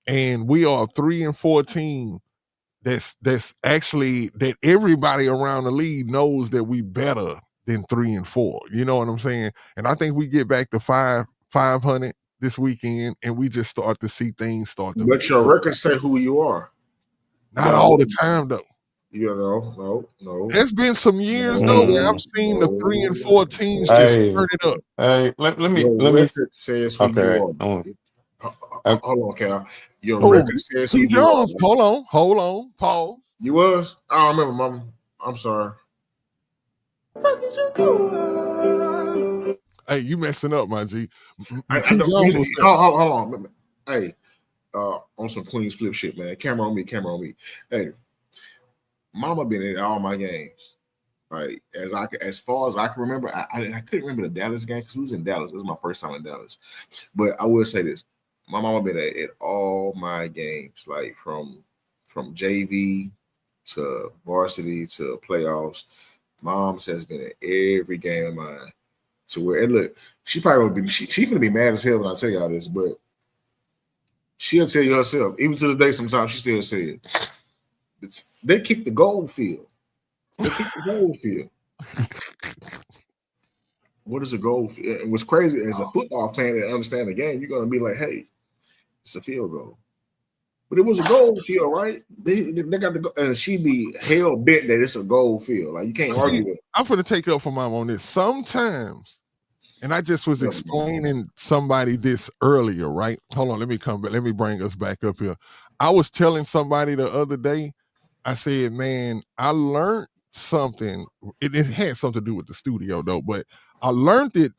and we are a 3-4 team. That's actually that everybody around the league knows that we better than 3-4. You know what I'm saying? And I think we get back to 500 this weekend, and we just start to see things start to. Let your record say who you are. Not all the time, though. No. There's been some years though where I've seen the 3-4 teams just turn it up. Hey, let me says who you are. Hold on, Cal. Your record says who T. you Jones, are. Hold on, pause. You was? I don't remember, Mama. I'm sorry. Hey, you messing up, my G. T. Jones was hold on. Hey, on some Queens flip shit, man. Camera on me. Hey, Mama been in all my games. Right, as far as I can remember, I couldn't remember the Dallas game because we was in Dallas. This was my first time in Dallas. But I will say this: my mama been at all my games, like from JV to varsity to playoffs. Mom's has been at every game of mine. To where, and look, she probably would be she gonna be mad as hell when I tell y'all this, but she'll tell you herself. Even to this day, sometimes she still say it. They kicked the goal field. What is a goal field? And what's crazy, as a football fan that understand the game, you're gonna be like, hey, it's a field goal. But it was a goal field, right? They got the goal, and she be hell bent that it's a goal field. Like, you can't argue with it. I'm gonna take up for Mom on this. Sometimes And I just was explaining somebody this earlier, right? Hold on, let me come back. Let me bring us back up here. I was telling somebody the other day, I said, man, I learned something. It had something to do with the studio though, but I learned it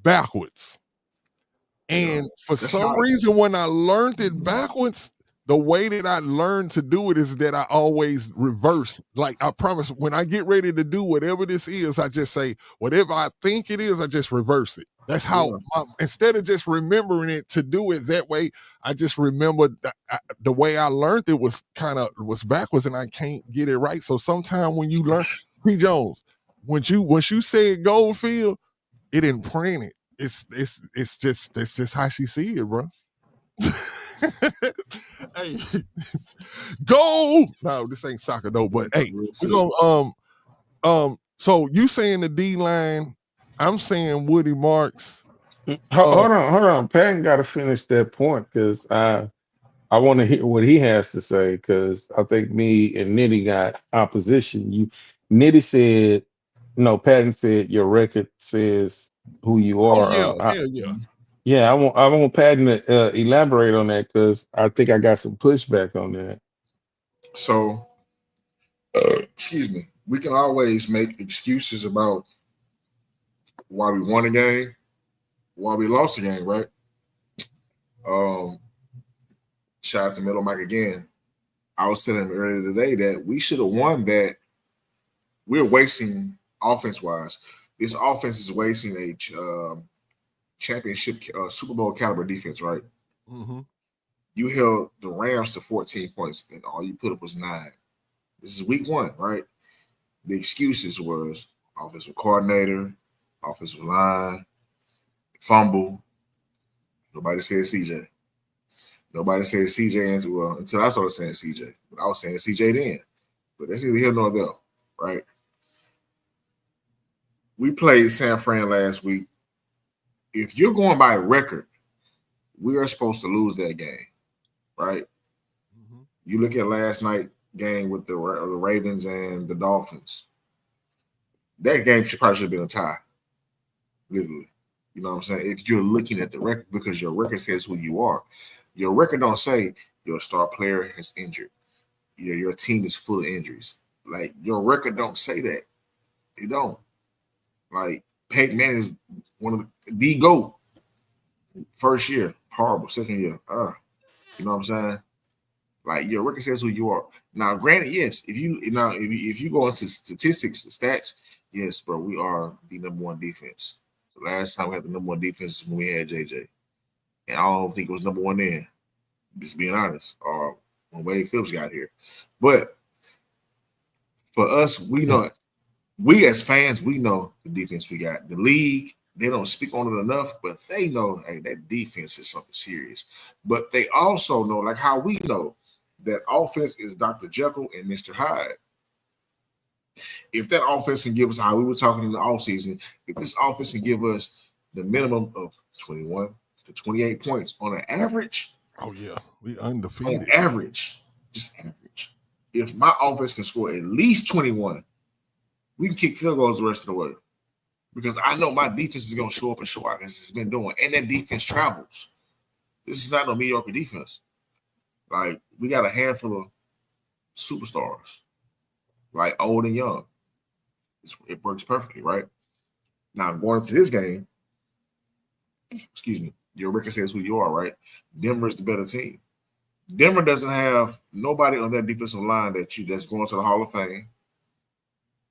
backwards. And for some reason, when I learned it backwards, the way that I learned to do it is that I always reverse. Like I promise, when I get ready to do whatever this is, I just say, whatever I think it is, I just reverse it. That's how, instead of just remembering it to do it that way, I just remember the way I learned it was was backwards and I can't get it right. So sometimes when you learn, P. Jones, once you said Goldfield, it imprinted. It's just that's just how she see it, bro. Hey, go! No, this ain't soccer though. But hey, we gonna So you saying the D line? I'm saying Woody Marks. Hold on. Patton got to finish that point because I want to hear what he has to say because I think me and Nitty got opposition. Nitty said, no, Patton said your record says who you are. Yeah. I want Patton to elaborate on that because I think I got some pushback on that. So, excuse me. We can always make excuses about why we won a game, why we lost a game, right? Shout out to Middle Mike again. I was telling him earlier today that we should have won that. We're wasting offense-wise. This offense is wasting a championship Super Bowl caliber defense, right? Mm-hmm. You held the Rams to 14 points, and all you put up was 9. This is week 1, right? The excuses was offensive coordinator, offensive line, fumble. Nobody said CJ. Nobody said CJ until I started saying CJ. But I was saying CJ then. But that's neither here nor there, right? We played San Fran last week. If you're going by record, we are supposed to lose that game, right? Mm-hmm. You look at last night game with the Ravens and the Dolphins. That game probably should have been a tie, literally. You know what I'm saying? If you're looking at the record, because your record says who you are. Your record don't say your star player has injured. Your team is full of injuries. Like, your record don't say that. It don't. Like, Peyton Manning is one of the GOAT. First year, horrible. Second year, you know what I'm saying? Like, your record says who you are. Now, granted, yes, if you go into statistics, stats, yes, bro, we are the number 1 defense. The last time we had the number 1 defense is when we had JJ. And I don't think it was number 1 then, just being honest, or when Wade Phillips got here. But for us, we know, we as fans, we know the defense we got. The league, they don't speak on it enough, but they know, hey, that defense is something serious. But they also know, like how we know, that offense is Dr. Jekyll and Mr. Hyde. If that offense can give us, how we were talking in the offseason, if this offense can give us the minimum of 21 to 28 points on an average. Oh, yeah. We undefeated. On average. Just average. If my offense can score at least 21, we can kick field goals the rest of the way. Because I know my defense is going to show up and show out as it's been doing. And that defense travels. This is not no mediocre defense. Like, we got a handful of superstars. Like, old and young. It works perfectly, right? Now, going into this game, excuse me, your record says who you are, right? Denver is the better team. Denver doesn't have nobody on that defensive line that's going to the Hall of Fame.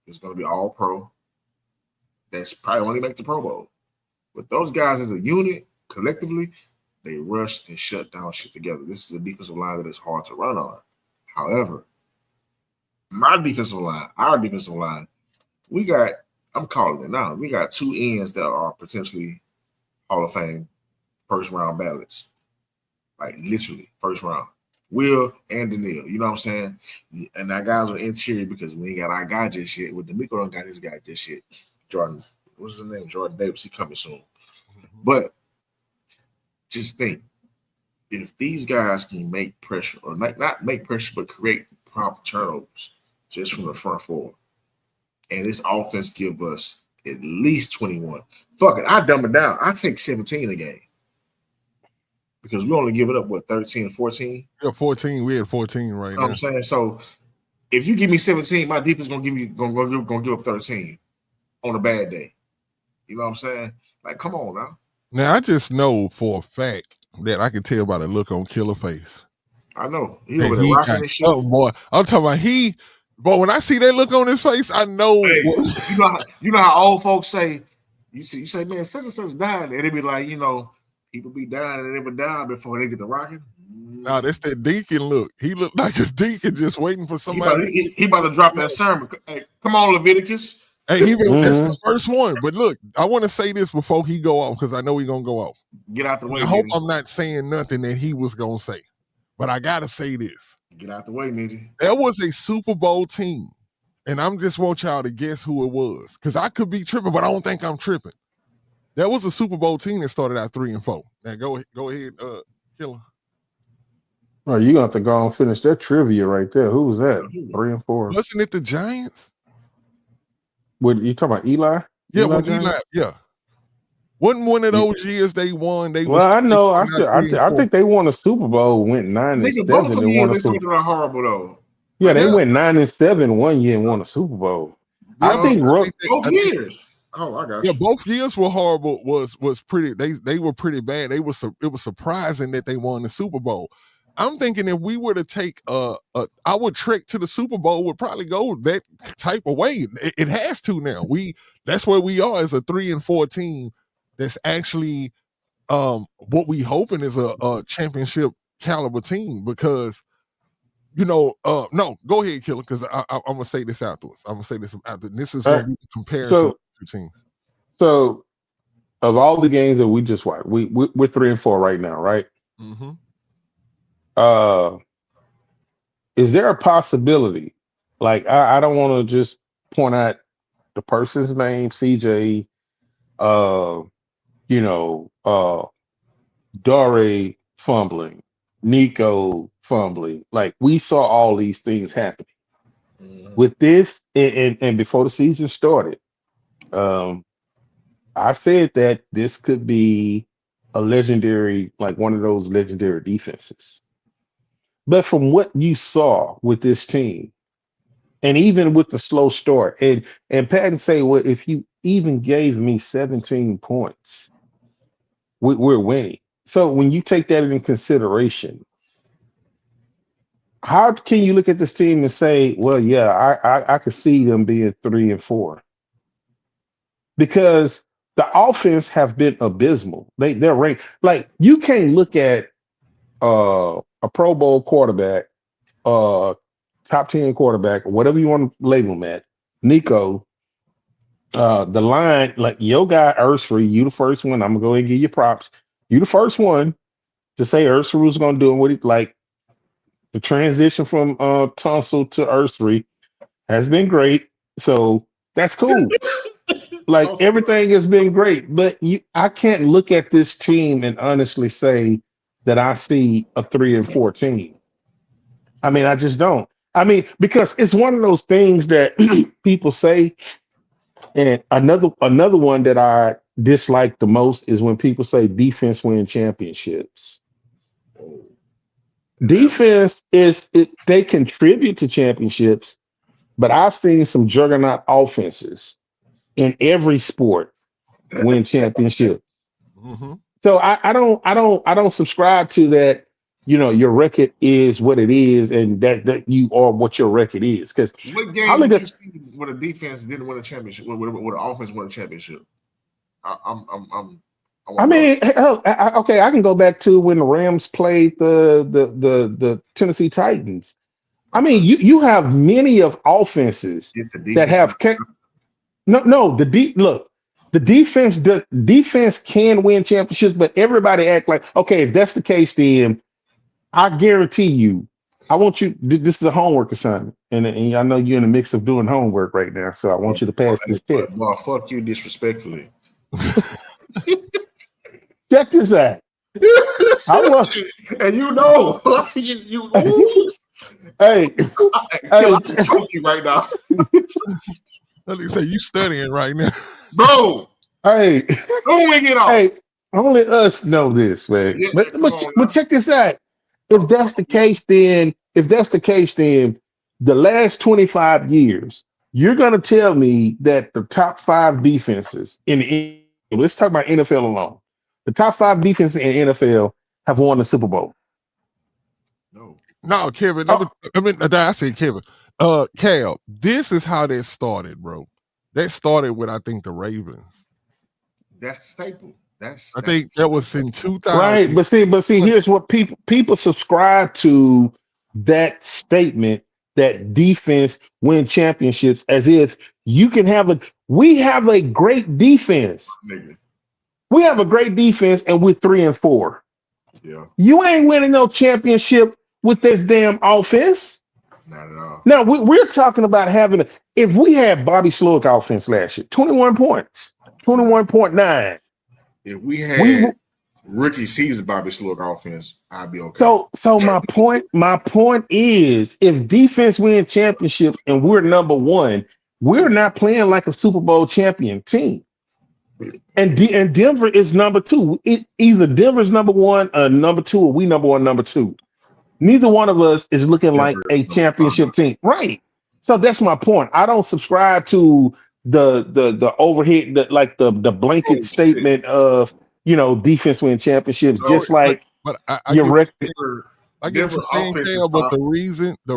It's going to be all pro. That's probably only make the Pro Bowl. But those guys as a unit, collectively, they rush and shut down shit together. This is a defensive line that is hard to run on. However, our defensive line, we got, I'm calling it now, we got 2 ends that are potentially Hall of Fame first round ballots. Like, literally, first round. Will and Daniil, you know what I'm saying? And our guys are interior because we ain't got our guy just yet. With D'Amico don't got his guy just yet. Jordan, what's his name? Jordan Davis, he coming soon. Mm-hmm. But just think, if these guys can make pressure, or not make pressure, but create proper turnovers just from the front forward, and this offense give us at least 21. Fuck it, I dumb it down. I take 17 a game because we only give it up 13, 14. Yeah, 14. We had 14 right You know now. what I'm saying? So if you give me 17, my defense gonna give up 13 on a bad day. You know what I'm saying? Like, come on now. Now I just know for a fact that I can tell by the look on Killer face. I know He got something, boy. I'm talking about but when I see that look on his face, I know. Hey, you know how old folks say, you say, man, such and such died, and they be like, people be dying and they never die before they get the rocking. Nah, that's that deacon look. He looked like a deacon just waiting for somebody. He about to drop that sermon. Hey, come on, Leviticus. Hey, that's his first one. But look, I want to say this before he go off because I know he's gonna go off. Get out the way. I hope I'm not saying nothing that he was gonna say, but I gotta say this. Get out the way, Mitty. There was a Super Bowl team, and I'm just want y'all to guess who it was because I could be tripping, but I don't think I'm tripping. There was a Super Bowl team that started out 3-4. Now go ahead, Killer. Oh, you gonna have to go and finish that trivia right there. Who was that? 3-4. Wasn't it the Giants? What you talking about? Eli? Yeah, Eli. Yeah. Wasn't one of those years they won? I know. I think they won a Super Bowl. Went 9-7. Both years they started out horrible though. Yeah, they went 9-7 one year and won a Super Bowl. Yeah, I think both years. Oh, I got you. Yeah, both years were horrible. Was pretty. They were pretty bad. It was surprising that they won the Super Bowl. I'm thinking if we were to take our trek to the Super Bowl would probably go that type of way. It has to now. That's where we are as a 3-4 team. That's actually what we hoping is a championship caliber team because no, go ahead, Killer, because I'm gonna say this afterwards. I'm gonna say this after. This is gonna be the comparison of the two teams. So, of all the games that we just watched, we're 3-4 right now, right? Mm-hmm. Is there a possibility? Like, I don't want to just point out the person's name, CJ. Dore fumbling, Nico fumbling. Like we saw all these things happening with this, and before the season started, I said that this could be a legendary, like one of those legendary defenses. But from what you saw with this team, and even with the slow start, and Patton say, well, if you even gave me 17 points, we're winning. So when you take that into consideration, how can you look at this team and say, well, yeah, I could see them being 3-4? Because the offense have been abysmal. They're ranked. Like you can't look at a Pro Bowl quarterback, top 10 quarterback, or whatever you want to label him at, Nico. The line, like your guy Ursary, you the first one. I'm gonna go ahead and give you props. You the first one to say Ursary was gonna do what he like. The transition from Tunsil to Ursary has been great. So that's cool. Like everything has been great, but I can't look at this team and honestly say that I see a 3-4 team. I mean, I just don't. I mean, because it's one of those things that people say. And another one that I dislike the most is when people say defense wins championships. Defense they contribute to championships, but I've seen some juggernaut offenses in every sport win championships. Mm-hmm. So I don't subscribe to that. Your record is what it is, and that you are what your record is. Because what game did you see where the defense didn't win a championship? Where the offense won a championship? Okay, I can go back to when the Rams played the Tennessee Titans. I mean, you have many of offenses that have the defense can win championships, but everybody act like, okay, if that's the case, then I guarantee you, I want you. This is a homework assignment, and I know you're in the mix of doing homework right now, so I want you to pass this test. Well, fuck you disrespectfully. Check this out. And you know, hey, I choke you right now. Let me say you studying right now. Bro, Hey, don't we get off? hey, only us know this, man. Yeah, But come but on but now. check this out. If that's the case, then the last 25 years, you're gonna tell me that the top five defenses in the let's talk about NFL alone. The top five defenses in the NFL have won the Super Bowl. No. No, Kevin. Oh, I said Kevin. Cal, this is how that started, bro. That started with I think the Ravens. That's the staple. I think that was in 2000. right. But see, here's what people subscribe to that statement that defense win championships as if you can have we have a great defense. nigga. We have a great defense and we're 3-4. Yeah, You ain't winning no championship with this damn offense. not at all. Now we're talking about if we had Bobby Slowick offense last year, 21 points, 21.9. If we We had rookie season Bobby Slowick offense, I'd be okay. so my point is if defense win championships and we're number one, we're not playing like a Super Bowl champion team. And Denver is number two. Either Denver's number one or number two, or we number one, number two. Neither one of us is looking like a championship team, right? So that's my point. I don't subscribe to the overhead, the blanket statement of defense win championships, So, just like but I your get record. I get what you're saying, Cal, but the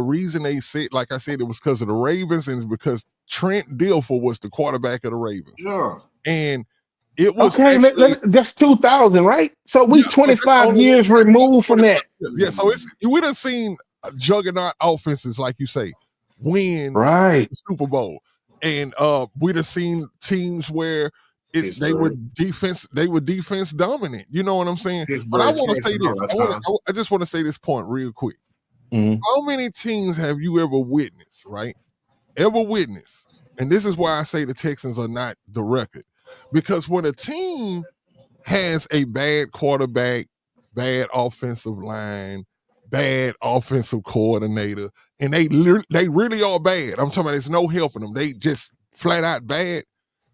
reason they said, like I said, it was because of the Ravens and it's because Trent Dilfer was the quarterback of the Ravens. Yeah. And it was Okay, actually, that's 2000, right? So we yeah, but that's 25 only years when- removed from that. Yeah, so we done seen juggernaut offenses, like you say, win Right. the Super Bowl. And we done seen teams where they were defense dominant. You know what I'm saying? But I want to say this. I just want to say this point real quick. Mhm. How many teams have you ever witnessed, right? Ever witnessed? And this is why I say the Texans are not the record. Because when a team has a bad quarterback, bad offensive line, bad offensive coordinator, and they really are bad. I'm talking about there's no helping them. They just flat out bad.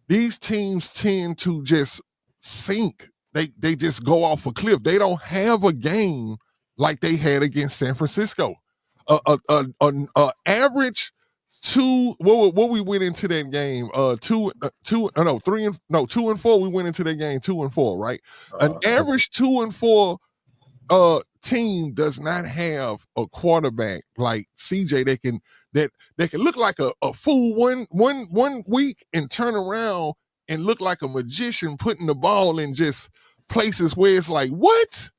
These teams tend to just sink. They just go off a cliff. They don't have a game like they had against San Francisco. Average two. What we went into that game? 2-4. We went into that game 2-4. Right. An average 2-4 team does not have a quarterback like CJ that can look like a fool one week and turn around and look like a magician putting the ball in just places where it's like, what?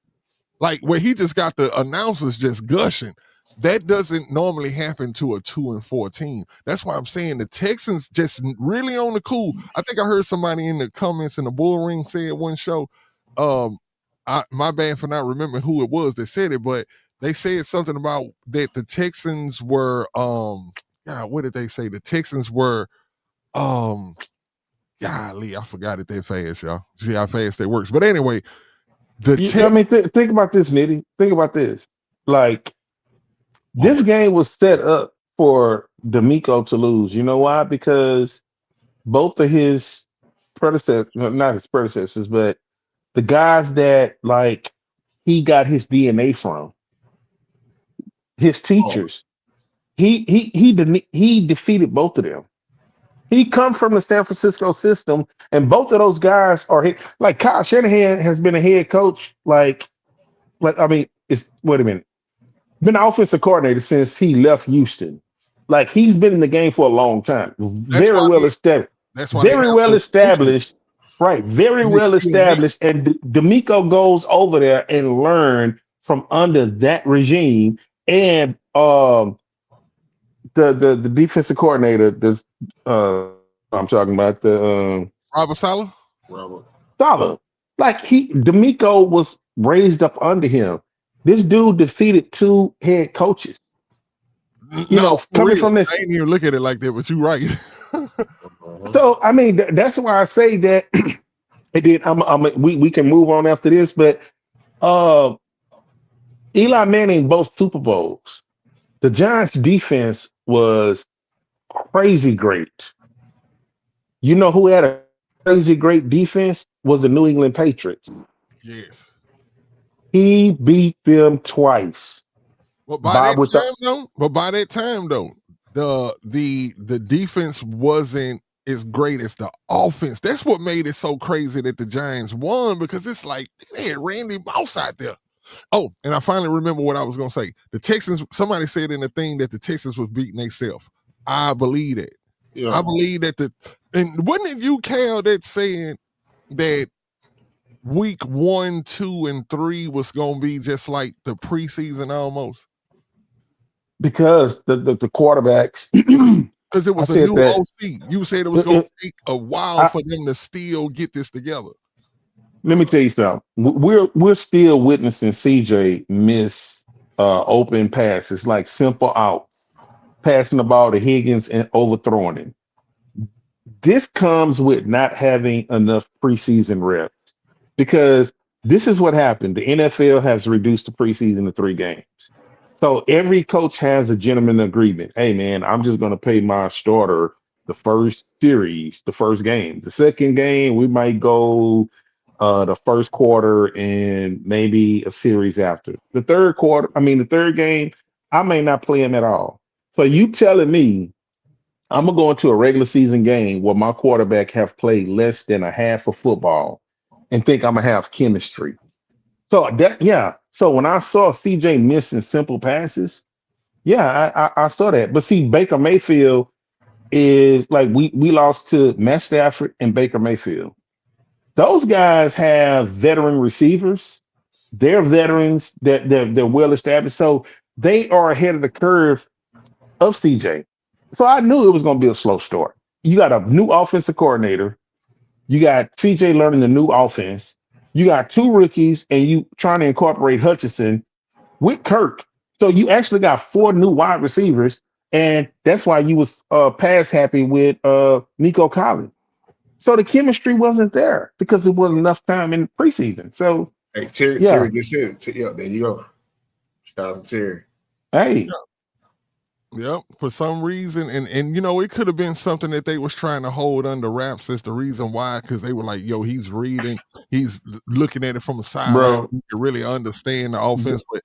Like where he just got the announcers just gushing. That doesn't normally happen to a 2-4 team. That's why I'm saying the Texans just really on the cool. I think I heard somebody in the comments in the Bull Ring say at one show, my bad for not remembering who it was that said it, but they said something about that the Texans were what did they say? The Texans were golly, I forgot it that fast, y'all. See how fast that works. But anyway, think about this, Nitty. Think about this. Like this game was set up for D'Amico to lose. You know why? Because both of his predecessors, not his predecessors, but the guys that like he got his DNA from, his teachers. He defeated both of them. He comes from the San Francisco system, and both of those guys are like Kyle Shanahan has been a head coach. Like I mean, it's wait a minute, been an offensive coordinator since he left Houston. Like he's been in the game for a long time. Very well established. Very well established. Right, very well established. And D'Amico goes over there and learn from under that regime. And the defensive coordinator, I'm talking about the Robert Saleh. Saleh. Like D'Amico was raised up under him. This dude defeated two head coaches. Coming from this. I ain't even look at it like that, but you're right. So I mean, that's why I say that. And then we can move on after this, but Eli Manning both Super Bowls. The Giants' defense was crazy great. You know who had a crazy great defense was the New England Patriots. Yes. He beat them twice. But by By that with the time though, the defense wasn't as great as the offense. That's what made it so crazy that the Giants won, because it's like they had Randy Moss out there. Oh, and I finally remember what I was gonna say. The Texans, somebody said in the thing that the Texans was beating themselves. I believe that. Yeah. I believe that and wasn't it you, Cal, that said that week 1, 2, and 3 was gonna be just like the preseason almost? because the quarterbacks. Because it I was a said new that OC. You said it was going to take a while I, for them to still get this together. let me tell you something. We're still witnessing CJ miss open passes, like simple out, passing the ball to Higgins and overthrowing him. This comes with not having enough preseason reps, because this is what happened. The NFL has reduced the preseason to 3 games. So every coach has a gentleman agreement. Hey, man, I'm just going to pay my starter the first series, the first game. The second game, we might go the first quarter and maybe a series after. The third game, I may not play him at all. So you telling me I'm gonna go into a regular season game where my quarterback have played less than a half of football and think I'm gonna have chemistry? So yeah. So when I saw CJ missing simple passes, yeah, I saw that. But see, Baker Mayfield is like we lost to Matt Stafford and Baker Mayfield. Those guys have veteran receivers. They're veterans that they're well established. So they are ahead of the curve of CJ. So I knew it was going to be a slow start. You got a new offensive coordinator. You got CJ learning the new offense. You got 2 rookies, and you trying to incorporate Hutchinson with Kirk. So you actually got 4 new wide receivers, and that's why you was pass happy with Nico Collins. So the chemistry wasn't there because it wasn't enough time in preseason. So Hey, Terry yeah, just said it. Yeah, there you go. Shout out to Terry. hey, Yep. For some reason, and you know, it could have been something that they was trying to hold under wraps as the reason why, because they were like, yo, he's reading, he's looking at it from a sideline, bro. he can really understand the offense. But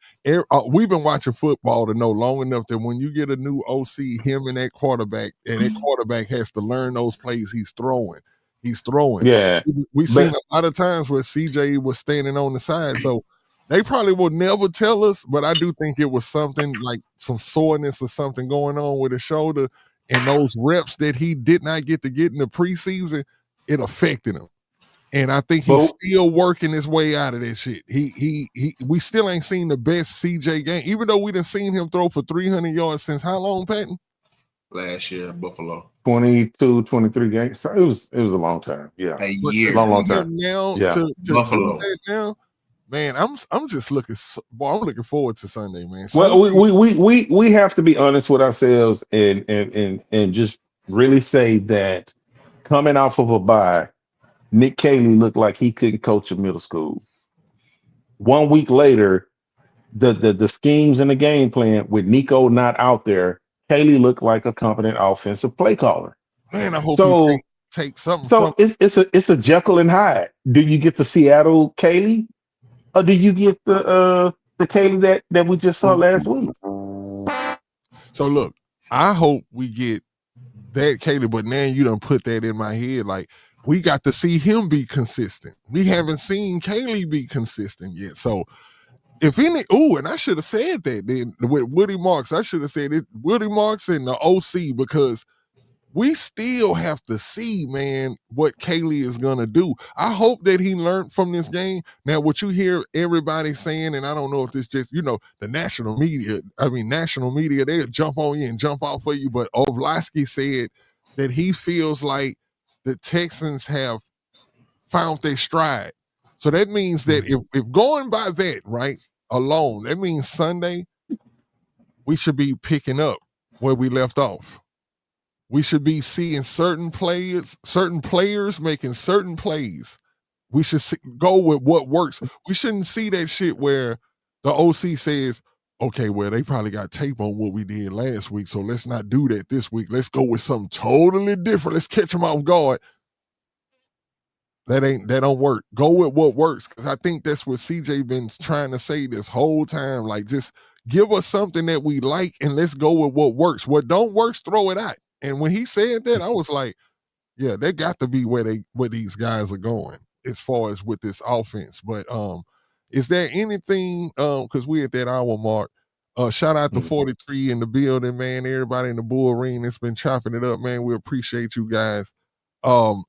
we've been watching football to know long enough that when you get a new OC, him and that quarterback has to learn those plays he's throwing. He's throwing. Yeah, We've seen but a lot of times where CJ was standing on the side. So they probably will never tell us, but I do think it was something like some soreness or something going on with his shoulder, and those reps that he did not get to get in the preseason, it affected him. And I think he's but still working his way out of that shit. We still ain't seen the best CJ game, even though we done seen him throw for 300 yards since how long, Patton? Last year, Buffalo. 22, 23 games. So it was a long time. Yeah, A But to year. long see time. him now Yeah. to do Buffalo. that now, man, I'm just looking. I'm looking forward to Sunday, man. Well, Sunday, we have to be honest with ourselves and just really say that coming off of a bye, Nick Caley looked like he couldn't coach a middle school. 1 week later, the schemes and the game plan with Nico not out there, Caley looked like a competent offensive play caller. man, I hope he So take something from. so it's a Jekyll and Hyde. Do you get the Seattle Caley, or do you get the Caley that we just saw last week? So look, I hope we get that Caleb, but now you done put that in my head. Like, we got to see him be consistent. We haven't seen Kaylee be consistent yet. So if any, and I should have said that then with Woody Marks. I should have said it, Woody Marks and the OC, because we still have to see, man, what Kaylee is gonna do. I hope that he learned from this game. Now, what you hear everybody saying, and I don't know if it's just, the national media. I mean, national media, they'll jump on you and jump off of you. But Ovlasky said that he feels like the Texans have found their stride. So that means that if going by that, right, alone, that means Sunday we should be picking up where we left off. We should be seeing certain players making certain plays. We should go with what works. We shouldn't see that shit where the OC says, okay, well, they probably got tape on what we did last week, so let's not do that this week. Let's go with something totally different. Let's catch them off guard. That don't work. Go with what works, because I think that's what CJ been trying to say this whole time. Like, just give us something that we like, and let's go with what works. What don't work, throw it out. And when he said that, I was like, yeah, they got to be where these guys are going as far as with this offense. But is there anything, because we at that hour mark, shout out to 43 in the building, man. Everybody in the Bull Ring that's been chopping it up, man. We appreciate you guys.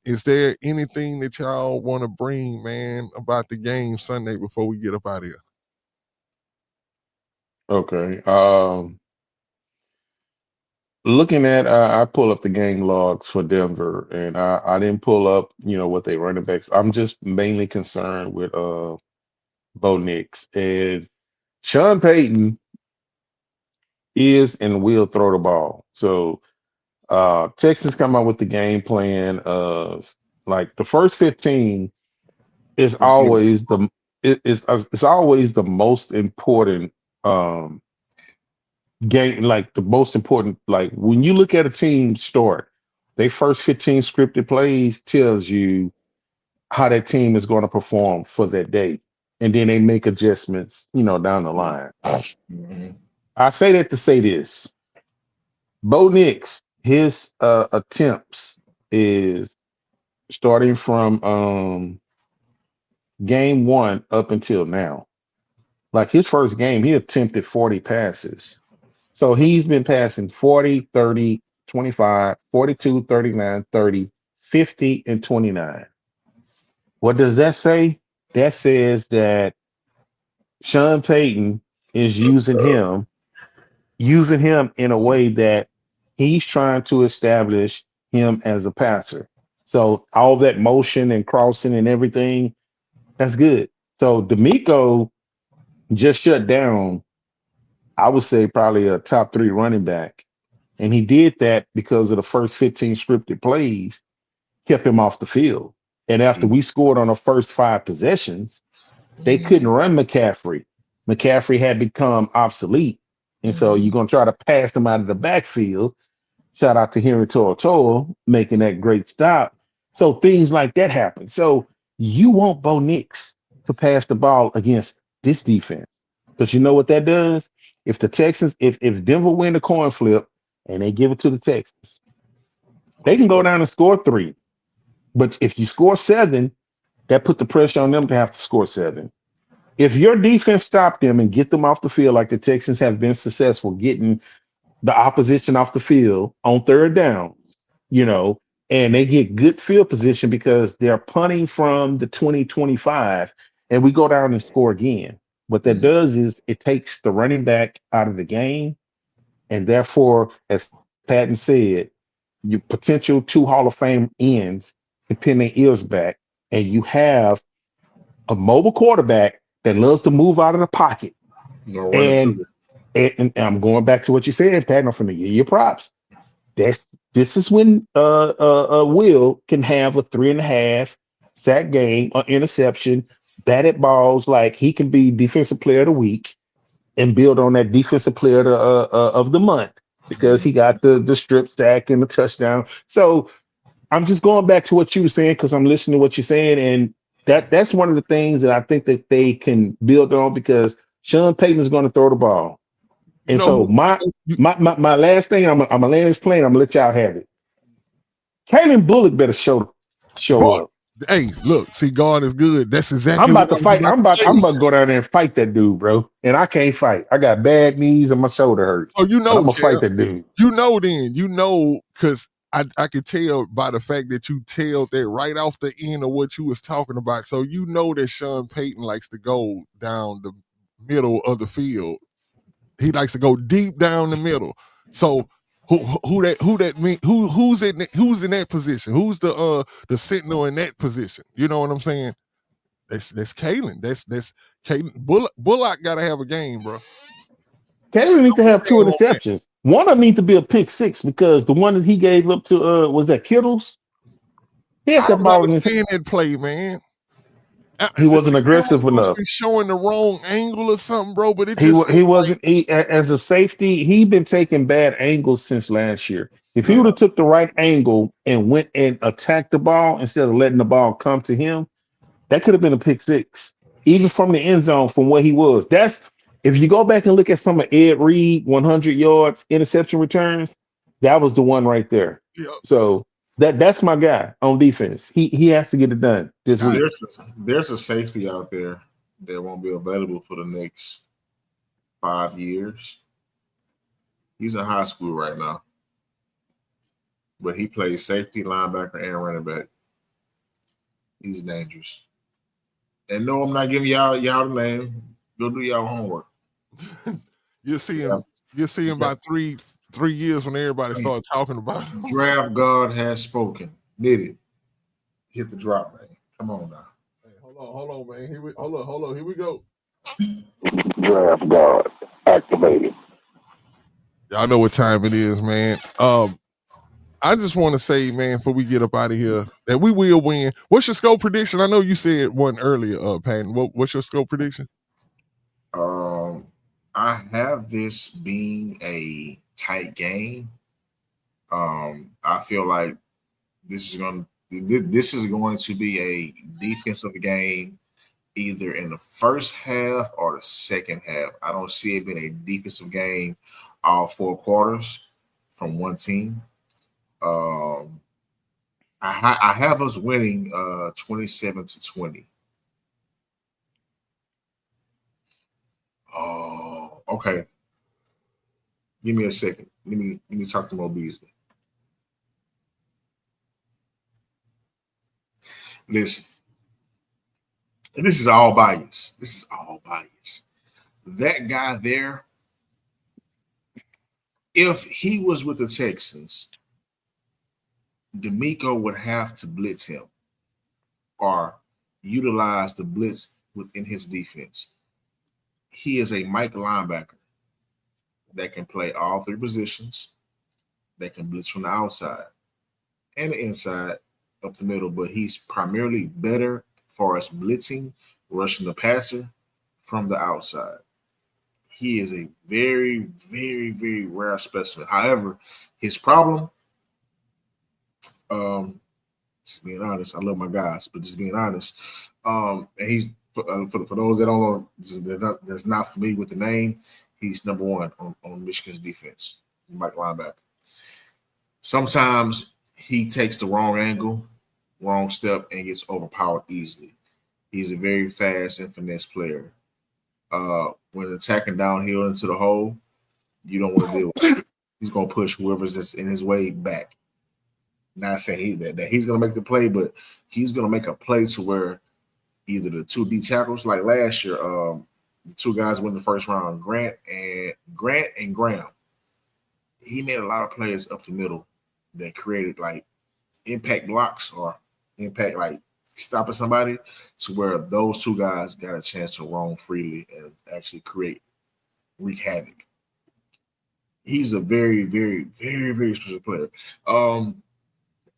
Is there anything that y'all want to bring, man, about the game Sunday before we get up out of here? Okay. Looking at, I pull up the game logs for Denver, and I didn't pull up, what they running backs. I'm just mainly concerned with Bo Nix, and Sean Payton is and will throw the ball. So Texans come out with the game plan of, like, the first 15 is always it's always the most important game, like the most important, like when you look at a team start, they first 15 scripted plays tells you how that team is going to perform for that day. And then they make adjustments, down the line. I say that to say this. Bo Nix, his attempts is starting from game 1 up until now. Like, his first game, he attempted 40 passes. So he's been passing 40, 30, 25, 42, 39, 30, 50, and 29. What does that say? That says that Sean Payton is using him in a way that he's trying to establish him as a passer. So all that motion and crossing and everything, that's good. So D'Amico just shut down, I would say, probably a top 3 running back. And he did that because of the first 15 scripted plays kept him off the field. And after we scored on the first 5 possessions, they couldn't run McCaffrey. McCaffrey had become obsolete. And so you're going to try to pass him out of the backfield. Shout out to Henry To'oTo'o making that great stop. So things like that happen. So you want Bo Nix to pass the ball against this defense, because you know what that does? If the Texans, if Denver win the coin flip and they give it to the Texans, they can go down and score 3. But if you score 7, that put the pressure on them to have to score 7. If your defense stopped them and get them off the field, like the Texans have been successful getting the opposition off the field on third down, and they get good field position because they're punting from the 20-25, and we go down and score again. What that does is it takes the running back out of the game, and therefore, as Patton said, your potential 2 Hall of Fame ends can pin their ears back, and you have a mobile quarterback that loves to move out of the pocket. And I'm going back to what you said, Pat. I'm going to give you props. This is when Will can have a 3.5 sack game, an interception, batted balls. Like, he can be defensive player of the week and build on that defensive player of the month, because he got the strip sack and the touchdown. So I'm just going back to what you were saying, because I'm listening to what you're saying, and that's one of the things that I think that they can build on, because Sean Payton is going to throw the ball. And so my last thing, I'm gonna land this plane. I'm gonna let y'all have it. Kalen Bullock better show up. Hey, look, see, God is good. That's exactly I'm about what to fight. I'm about say. to go down there and fight that dude, bro. And I can't fight. I got bad knees and my shoulder hurts. So I'm gonna fight that dude. Because I could tell by the fact that you tailed that right off the end of what you was talking about. So you know that Sean Payton likes to go down the middle of the field. He likes to go deep down the middle. So who's in that position? Who's the sentinel in that position? You know what I'm saying? That's Kalen. That's Kalen. Bullock got to have a game, bro. Kalen needs to have 2 interceptions. One of them needs to be a pick 6, because the one that he gave up to was that Kittles? He had that ball in his that play, man. He wasn't The camera was aggressive supposed to enough. be showing the wrong angle or something, bro. But it He just wa- he looked like, wasn't as a safety. He been taking bad angles since last year. If he Yeah, would have took the right angle and went and attacked the ball instead of letting the ball come to him, that could have been a pick six, even from the end zone from where he was. That's if you go back and look at some of Ed Reed 100 yards interception returns, that was the one right there. yeah, So that's my guy on defense. He has to get it done this got week. there's a safety out there that won't be available for the next 5 years. He's in high school right now, but he plays safety, linebacker, and running back. He's dangerous. And no, I'm not giving y'all the name. Go do y'all homework. you'll see Yeah. him. You'll see him by 3 years when everybody starts talking about him. Draft God has spoken. Knit it. Hit the drop, man. Come on now. Hey, hold on, man. Hold on. Here we go. Draft guard activated. Y'all know what time it is, man. I just want to say, man, before we get up out of here, that we will win. What's your score prediction? I know you said one earlier, Patton. What's your score prediction? I have this being a tight game. I feel like this is going to be a defensive game, either in the first half or the second half. I don't see it being a defensive game all 4 quarters from one team. I have us winning 27-20. Oh, okay. Give me a second. Let me talk to Mo Beasley. Listen, and this is all bias. That guy there, if he was with the Texans, D'Amico would have to blitz him or utilize the blitz within his defense. He is a Mike linebacker that can play all 3 positions, that can blitz from the outside and the inside, up the middle, but he's primarily better for us blitzing, rushing the passer from the outside. He is a very, very, very rare specimen. However, his problem, just being honest, I love my guys, but just being honest, and he's for those that don't know, that's not familiar with the name, he's number 1 on Michigan's defense, Mike linebacker. Sometimes he takes the wrong angle, wrong step, and gets overpowered easily. He's a very fast and finesse player. When attacking downhill into the hole, you don't want to deal with it. He's going to push whoever's in his way back. Not saying that he's going to make the play, but he's going to make a play to where either the 2 D tackles, like last year, the 2 guys went in the first round, Grant and Graham. He made a lot of plays up the middle that created like impact blocks or impact like stopping somebody to where those 2 guys got a chance to roam freely and actually wreak havoc. He's a very, very, very, very special player.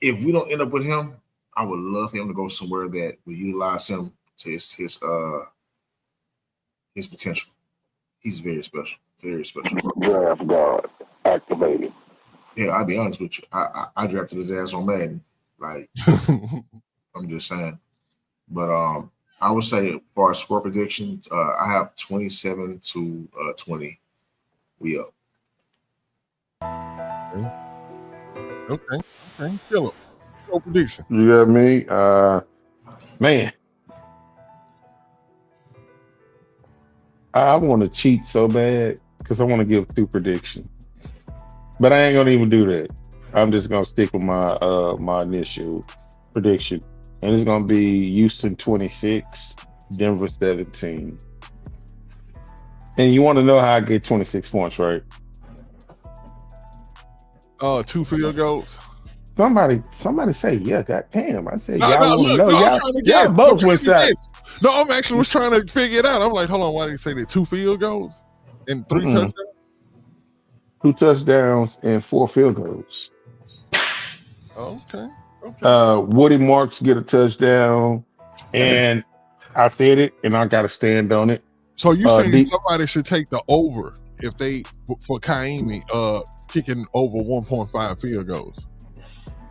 If we don't end up with him, I would love for him to go somewhere that will utilize him to his potential. He's very special. Very special. Draft guard activated. Yeah, I'll be honest with you. I drafted his ass on Madden. Like, I'm just saying. But I would say for our score prediction, I have 27-20. We up. Okay. Kill him. Score prediction. You got me? Man. I want to cheat so bad because I want to give 2 predictions. But I ain't gonna even do that. I'm just gonna stick with my my initial prediction. And it's gonna be Houston 26, Denver 17. And you want to know how I get 26 points, right? 2 field goals. Somebody say, yeah, goddamn. I said, No, y'all want to know. I'm trying to guess. Y'all both went side. No, I'm actually was trying to figure it out. I'm like, hold on, why did you say that? 2 field goals and 3 touchdowns? 2 touchdowns and 4 field goals. Okay. Woody Marks get a touchdown, and I said it, and I got to stand on it. So you saying the- somebody should take the over if they for Kaimi kicking over 1.5 field goals?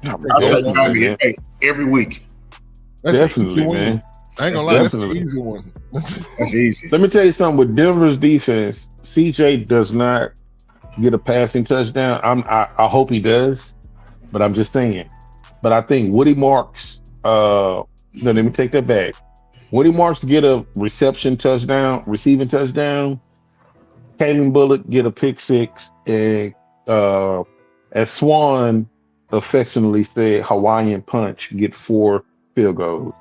I'll take Definitely, Kyrie every week. That's Definitely, an easy man. one. I ain't gonna lie, that's an Definitely. easy one. That's easy. Let me tell you something. With Denver's defense, CJ does not get a passing touchdown. I hope he does, but I'm just saying. But I think Woody Marks. No, let me take that back. Woody Marks get a receiving touchdown. Kalen Bullock get a pick six, and as Swan affectionately said, Hawaiian Punch get 4 field goals.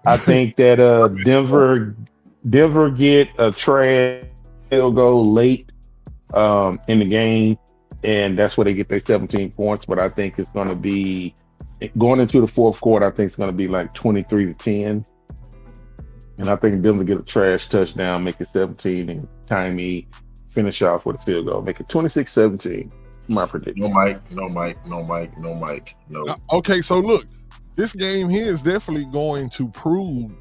I think that Denver get a trash field goal late in the game, and that's where they get their 17 points. But I think it's going to be going into the fourth quarter. I think it's going to be like 23-10, and I think Denver get a trash touchdown, make it 17, and Kaimi finish off with a field goal, make it 26-17. My prediction. No Mike. No. Okay, so look, this game here is definitely going to prove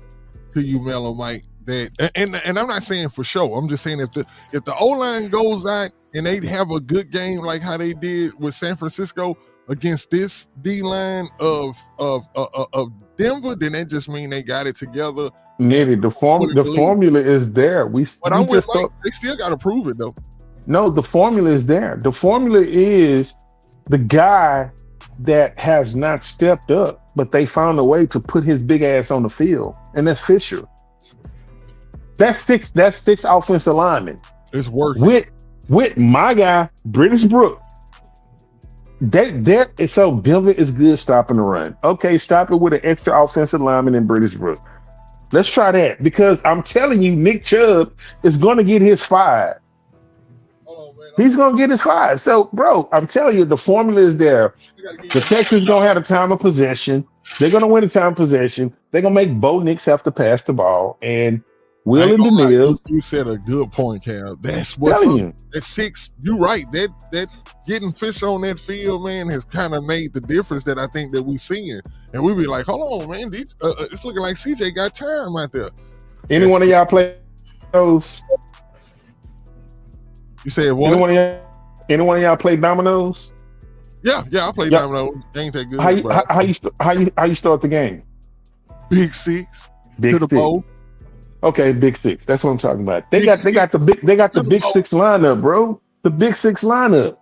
to you, Mellow Mike, that and I'm not saying for sure. I'm just saying if the O-line goes out and they have a good game like how they did with San Francisco against this D-line of Denver, then that just means they got it together. Nitty, the formula is there. But I'm with Mike, they still got to prove it though. No, the formula is there. The formula is the guy that has not stepped up, but they found a way to put his big ass on the field, and that's Fisher. That's six offensive linemen. It's working. With my guy, British Brook. So Denver is good stopping the run. Okay, stop it with an extra offensive lineman in British Brook. Let's try that, because I'm telling you, Nick Chubb is going to get his 5. He's going to get his 5. So, bro, I'm telling you, the formula is there. The Texans going to have a time of possession. They're going to win a time of possession. They're going to make Bo Nix have to pass the ball. And Will and Daniil. You said a good point, Cal. That's what's up. At 6, you're right. That getting Fisher on that field, man, has kind of made the difference that I think that we're seeing. And we be like, hold on, man. It's looking like CJ got time out there. Any one of y'all play those? You said what? Any one of y'all play dominoes? Yeah, I play dominoes. Ain't that good? How you start the game? Big 6. Big to the 6. bowl. Okay, big 6. That's what I'm talking about. They got the big 6 lineup, bro. The big 6 lineup.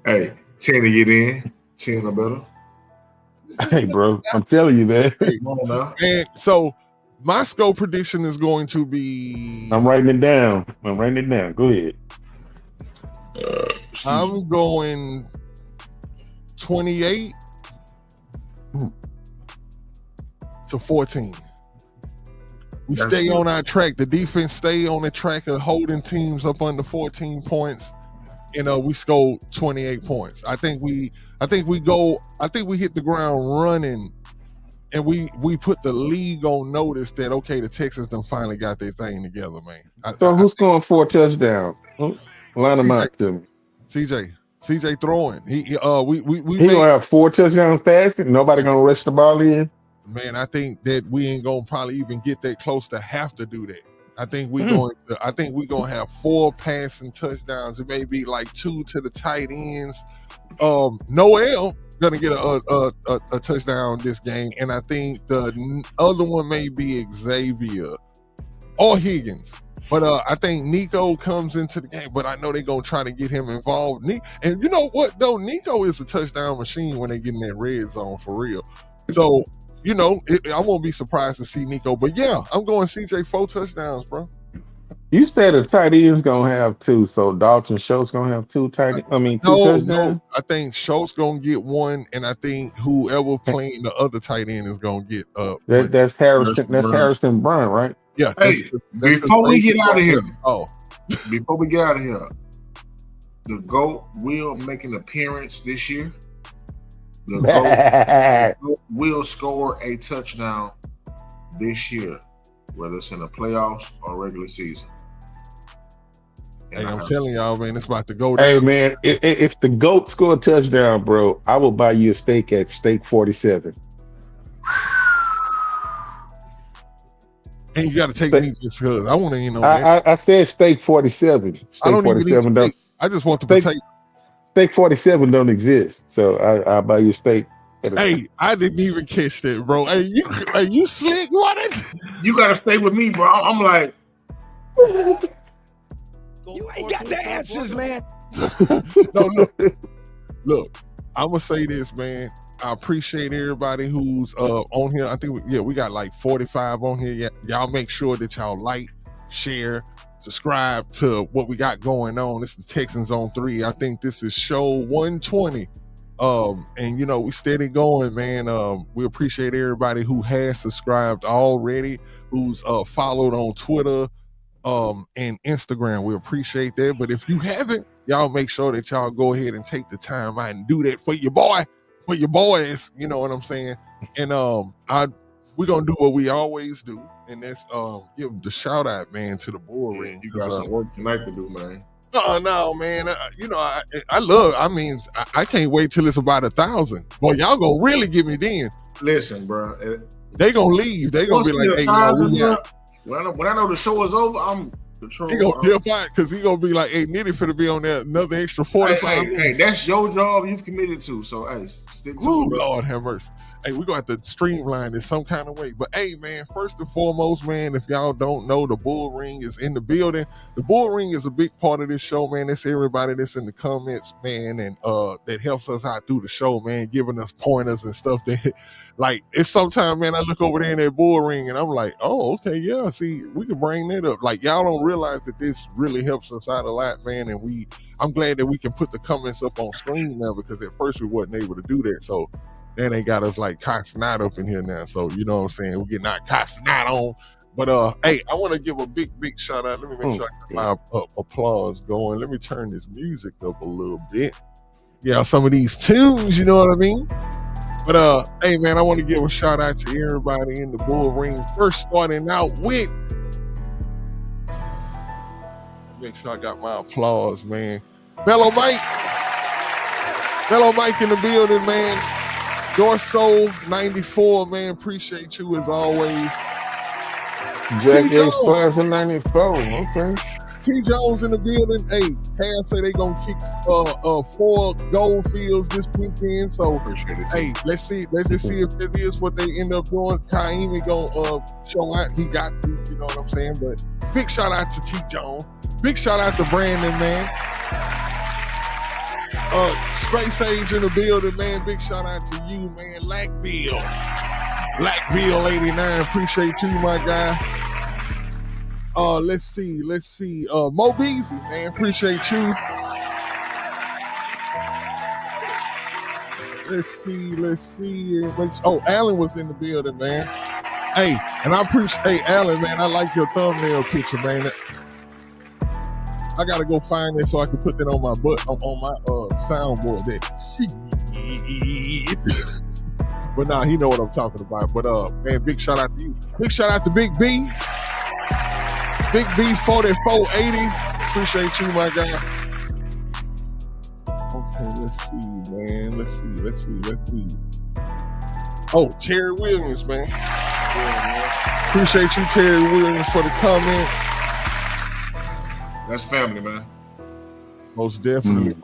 Hey, 10 to get in, 10 or better. Hey, bro, I'm telling you, man. Hey, come on now. And so my score prediction is going to be. I'm writing it down. Go ahead. I'm going 28 to 14. We stay on our track. The defense stay on the track of holding teams up under 14 points. We scored 28 points. I think we hit the ground running, and we put the league on notice that okay, the Texans done finally got their thing together, man. Who's scoring 4 touchdowns? Line them out to me. CJ throwing. He gonna have 4 touchdowns passing. Nobody gonna rush the ball in. Man, I think that we ain't gonna probably even get that close to have to do that. I think we're gonna have 4 passing touchdowns. It may be like 2 to the tight ends. Noel gonna get a touchdown this game, and I think the other one may be Xavier or Higgins. But I think Nico comes into the game, but I know they're gonna try to get him involved. And you know what though, Nico is a touchdown machine when they get in that red zone for real. So. I won't be surprised to see Nico, but yeah, I'm going CJ 4 touchdowns, bro. You said a tight end's gonna have 2, so Dalton Schultz gonna have 2 touchdowns. No, I think Schultz gonna get 1, and I think whoever playing the other tight end is gonna get that's Harrison. That's Harrison Brown, right? Yeah. Hey, before we get out of here, the GOAT will make an appearance this year. The GOAT will score a touchdown this year, whether it's in the playoffs or regular season. Hey, I'm telling y'all, man, it's about to go down. Hey, man, if the GOAT score a touchdown, bro, I will buy you a steak at Steak 47. And you got to take Steak- me just because I want to eat on that. I said steak 47. I Steak don't even eat 47 don't. steak. I just want the Steak, potato. steak 47 don't exist. So I'll buy you steak. Hey, I didn't even catch that, bro. Hey, you slick? What? You gotta stay with me, bro. I'm like, You ain't got the answers, man. No, look. I'm gonna say this, man. I appreciate everybody who's on here. I think we got like 45 on here. Y'all make sure that y'all like, share, subscribe to what we got going on. This is Texans on 3. I think this is show 120. And you know, we steady going, man. We appreciate everybody who has subscribed already, who's followed on Twitter and Instagram. We appreciate that. But if you haven't, y'all make sure that y'all go ahead and take the time out and do that for your boy, for your boys. You know what I'm saying? And we're gonna do what we always do, and that's give the shout out, man, to the bull ring. you got some work tonight to do, man. No, man. You know, I can't wait till it's about 1,000. Boy, y'all gonna really give me then. Listen, bro. They gonna leave. They gonna be like, hey, yo, when I know the show is over, I'm control. He gonna dip out because he gonna be like, hey, Nitty finna be on there another extra 45 minutes. Hey, that's your job you've committed to. So hey, stick to Ooh, it. Lord have mercy. Hey, we're gonna have to streamline this some kind of way. But hey, man, first and foremost, man, if y'all don't know, the Bull Ring is in the building. The Bull Ring is a big part of this show, man. It's everybody that's in the comments, man, and that helps us out through the show, man, giving us pointers and stuff that like it's sometimes, man, I look over there in that Bull Ring and I'm like, oh, okay, yeah, see, we can bring that up. Like, y'all don't realize that this really helps us out a lot, man, and I'm glad that we can put the comments up on screen now, because at first we wasn't able to do that. So then they got us like cussing out up in here now. So you know what I'm saying? We're getting our cussing out on. But hey, I want to give a big shout out. Let me make sure I get my applause going. Let me turn this music up a little bit. Yeah, some of these tunes, you know what I mean? But hey, man, I want to give a shout out to everybody in the Bull Ring. First starting out with, make sure I got my applause, man. Mellow Mike in the building, man. Dorso 94, man. Appreciate you as always. Jack X Class in 94. Okay. T Jones in the building. Hey, Cam say they gonna kick 4 gold fields this weekend. So Appreciate it. hey, let's just see if it is what they end up doing. Kaimi gonna show out. He got to, you know what I'm saying? But big shout out to T Jones. Big shout out to Brandon, man. Space Age in the building, man. Big shout out to you, man. Blackbill 89. Appreciate you, my guy. Let's see. Mo Beezy, man. Appreciate you. Let's see. Oh, Alan was in the building, man. Hey, and I appreciate Alan, man. I like your thumbnail picture, man. I gotta go find it so I can put that on my soundboard. But nah, he know what I'm talking about. But man, big shout out to you. Big shout out to Big B. Big B 4480. Appreciate you, my guy. Okay, let's see, man. Let's see. Oh, Terry Williams, man. Yeah, man. Appreciate you, Terry Williams, for the comments. That's family, man. Most definitely.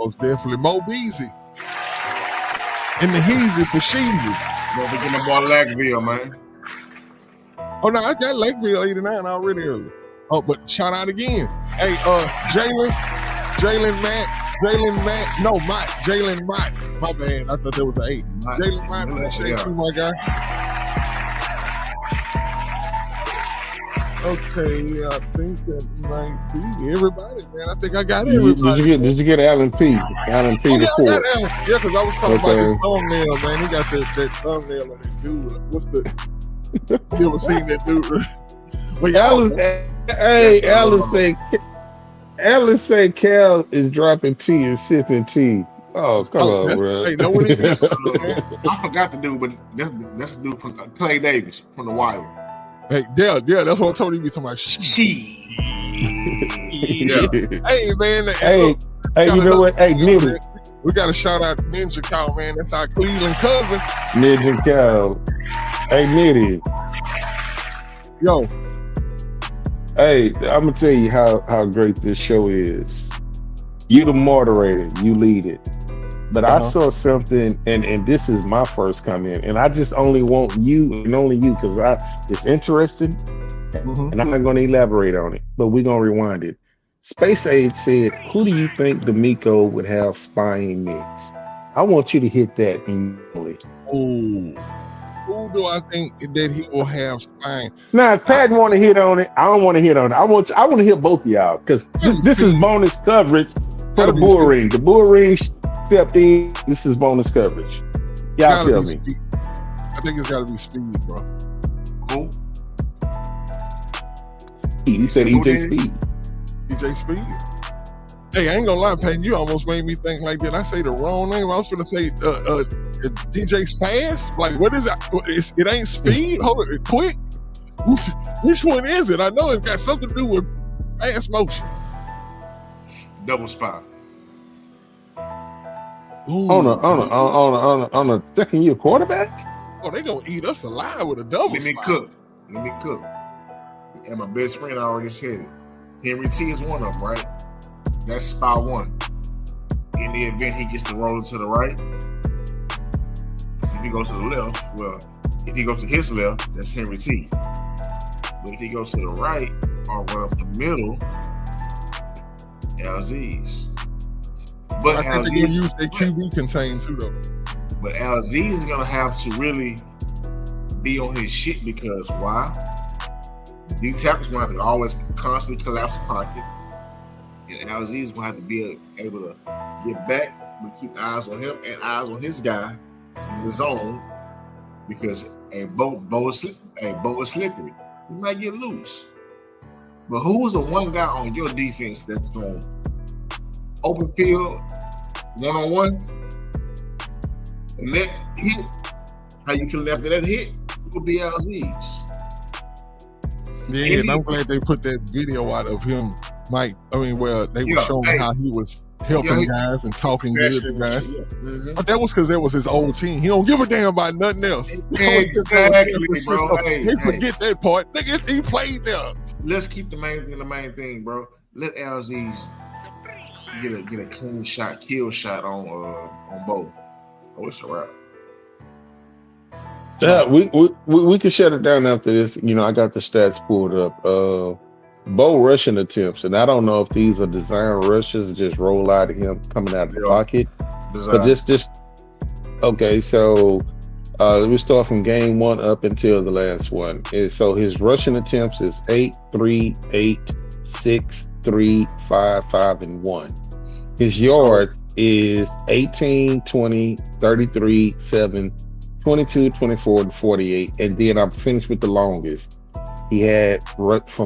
Mo Beezy. And the Heezy for Sheezy. Don't forget my boy Lackville, man. Oh, no, I got Lakeville 89 already earlier. Oh, but shout out again. Hey, Jalen Mott. My bad. I thought that was an 8. Jalen Mott, appreciate you, my guy. Okay, I think that might be everybody, man. I think I got everybody. Did you get Alan P? Alan P. I got report. Alan. Yeah, because I was talking about his thumbnail, man. He got that thumbnail on that dude. What's the... You ever seen that dude? But Alan said Cal is dropping tea and sipping tea. Oh, come on, bro. Hey, no, I forgot the dude, but that's the dude from Clay Davis from The Wire. Hey, yeah, that's what I told you. Be talking about yeah. Hey, man. Hey, you know what? Hey, Nitty. We got to shout out Ninja Cow, man. That's our Cleveland cousin. Ninja Cow. Hey, Nitty. Yo. Hey, I'm gonna tell you how great this show is. You the moderator, you lead it. But I Uh-huh. saw something, and this is my first comment, and I just only want you and only you because it's interesting, Mm-hmm. and I'm not going to elaborate on it, but we're going to rewind it. Space Age said, "Who do you think D'Amico would have spying next?" I want you to hit that immediately. Oh, who do I think that he will have spine? Now, if I Pat want to hit on it, I don't want to hit on it. I want to hear both of y'all because gotta be this is speed. bonus coverage for the Gotta be bull speed. ring. The bull ring stepped in. This is bonus coverage. Y'all Gotta tell be me. speed. I think it's gotta be speed, bro. Who? He said Who EJ did? Speed. DJ Speed. Hey, I ain't gonna lie, Peyton. You almost made me think like, did I say the wrong name? I was gonna say DJ Fast. Like, what is it? It ain't Speed. Hold on, quick. Which one is it? I know it's got something to do with fast motion. Double spy. Ooh, On a second year quarterback. oh, they gonna eat us alive with a double Let me spy. cook. Let me cook. And my best friend already said it. Henry T is one of them, right? That's spy one. In the event he gets to roll to the right, if he goes to the left, well, if he goes to his left, that's Henry T. But if he goes to the right or run up the middle, LZ's. But I think they're gonna use their QB contain too, though. But LZ is gonna have to really be on his shit because why? These tackles gonna have to always constantly collapse the pocket, and LZ is gonna have to be able to get back, but keep eyes on him and eyes on his guy in the zone because a bow is slippery. He might get loose. But who's the one guy on your defense that's going open field, one-on-one, and that hit? How you feeling after that hit? It will be LZ's. Yeah, and I'm glad they put that video out of him, Mike. I mean, well, they were showing how he was helping guys and talking good to guys. Yeah. Mm-hmm. But that was because that was his old team. He don't give a damn about nothing else. Exactly, bro. They forget that part. Nigga, he played there. Let's keep the main thing, bro. Let LZ's get a clean shot, kill shot on Bo. Oh, it's a wrap. Yeah, we could shut it down after this. You know, I got the stats pulled up. Bo rushing attempts, and I don't know if these are design rushes, just roll out of him coming out of the pocket. But just okay. So we start from game 1 up until the last one. So his rushing attempts is 8, 3, 8, 6, 3, 5, 5, and 1. His yards is 18, 20, 33, 7, 22, 24, and 48. And then I'm finished with the longest. He had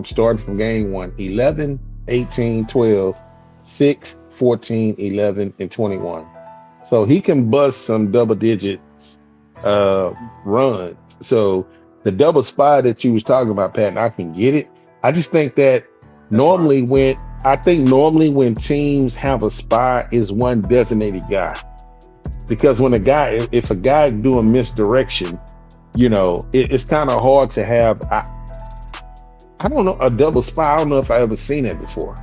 starting from game 1, 11, 18, 12, 6, 14, 11, and 21. So he can bust some double digits runs. So the double spy that you was talking about, Pat, and I can get it. I just think that normally when teams have a spy is one designated guy. Because when if a guy doing misdirection, you know, it's kind of hard to have. I don't know, a double spy. I don't know if I ever seen that before.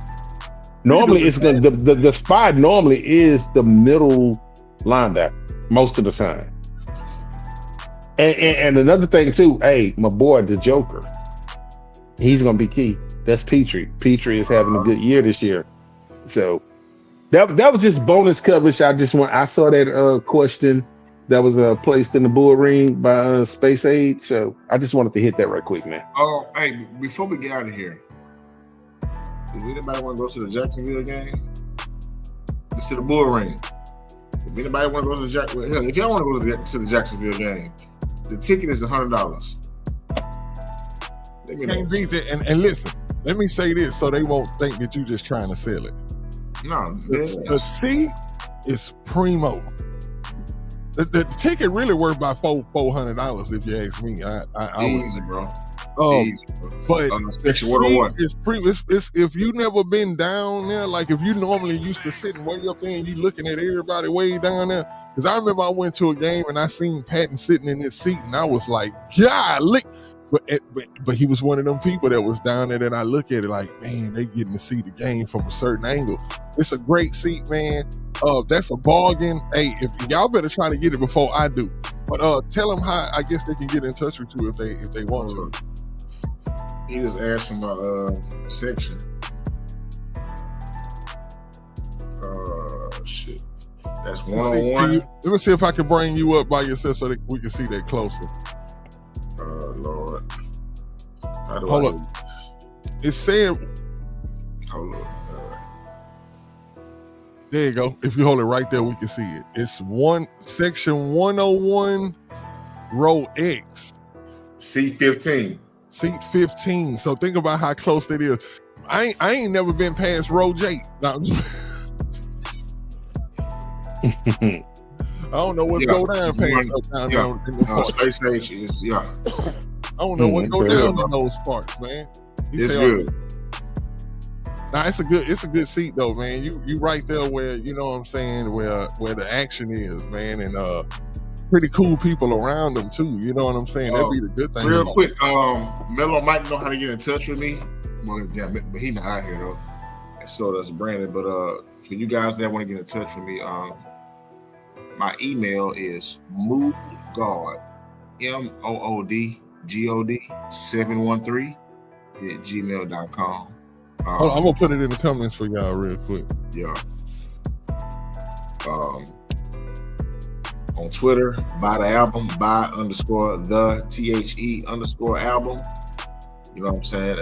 Normally, it's the spy normally is the middle linebacker most of the time. And another thing too, hey, my boy, the Joker, he's gonna be key. That's Petrie. Petrie is having a good year this year. So that was just bonus coverage. I saw that question that was placed in the bull ring by Space Age. So I just wanted to hit that right quick, man. Oh, hey, before we get out of here, does anybody want to go to the Jacksonville game? It's to the bull ring. If anybody want to go to the Jacksonville, if y'all want to go to the Jacksonville game, the ticket is $100. Can't beat that. And listen, let me say this so they won't think that you just trying to sell it. No, the seat is primo. The ticket really worth about $400 if you ask me. I easy, bro. But the seat is if you never been down there, like if you normally used to sitting way up there and you looking at everybody way down there. Because I remember I went to a game and I seen Patton sitting in his seat and I was like, God, look. but he was one of them people that was down there that I look at it like, man, they getting to see the game from a certain angle. It's a great seat, man. That's a bargain. Hey, if y'all better try to get it before I do. But tell them how I guess they can get in touch with you if they want to. He just asked for my section. Shit. That's 101. Let me see if I can bring you up by yourself so that we can see that closer. Lord. Hold up. It said. Hold up. There you go. If you hold it right there, we can see it. It's section 101, row X. Seat 15. Seat 15. So think about how close that is. I ain't never been past row J. No, I don't know what go down past down there in the park. Space station is, I don't know what go down in those parts, man. It's good. Nah, it's a good seat though, man. You right there where, you know what I'm saying, where the action is, man, and pretty cool people around them too. You know what I'm saying? That'd be the good thing. Real quick, Mello might know how to get in touch with me. Well, yeah, but he not out here though. And so does Brandon. But for you guys that want to get in touch with me, my email is moodgod, moodgod713@gmail.com. I'm gonna put it in the comments for y'all real quick. Yeah. On Twitter, buy the album, _the THE_album. You know what I'm saying?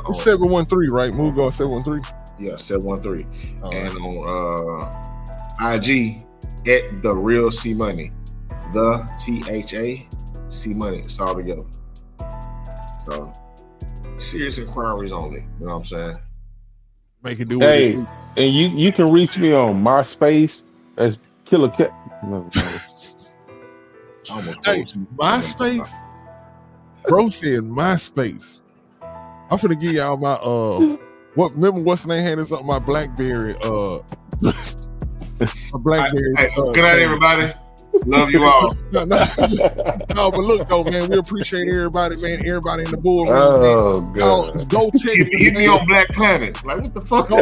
It's 713, right? Moodgod 713. Yeah, 713. And on IG at The Real C Money. The THA C Money. It's all together. So serious inquiries only. You know what I'm saying? Make it do Hey, what and you can reach me on MySpace as Killer Cat. Hey, MySpace? Bro said MySpace. I'm finna give y'all my remember what's the name had this up my BlackBerry my BlackBerry. Hey, good night everybody. Love you all. No, but look though, man, we appreciate everybody, man. Everybody in the bull ring. Oh god. Go check Hit me on Black Planet. Like what the fuck? Go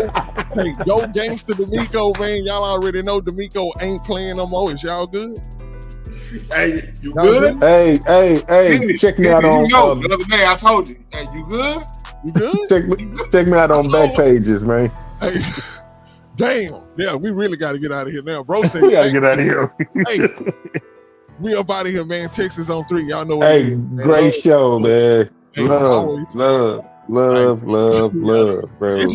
Gangsta D'Amico, man. Y'all already know D'Amico ain't playing no more. Is y'all good? Hey, you good? Hey, check me out on. The other day I told you. Hey, you good? You good? Check me out on back pages, man. Hey, damn. Yeah, we really got to get out of here now, bro. Said, we got to get out of here. Hey, we up out of here, man. Texas on 3. Y'all know what it is. Hey, great show, man. Hey, love, bro.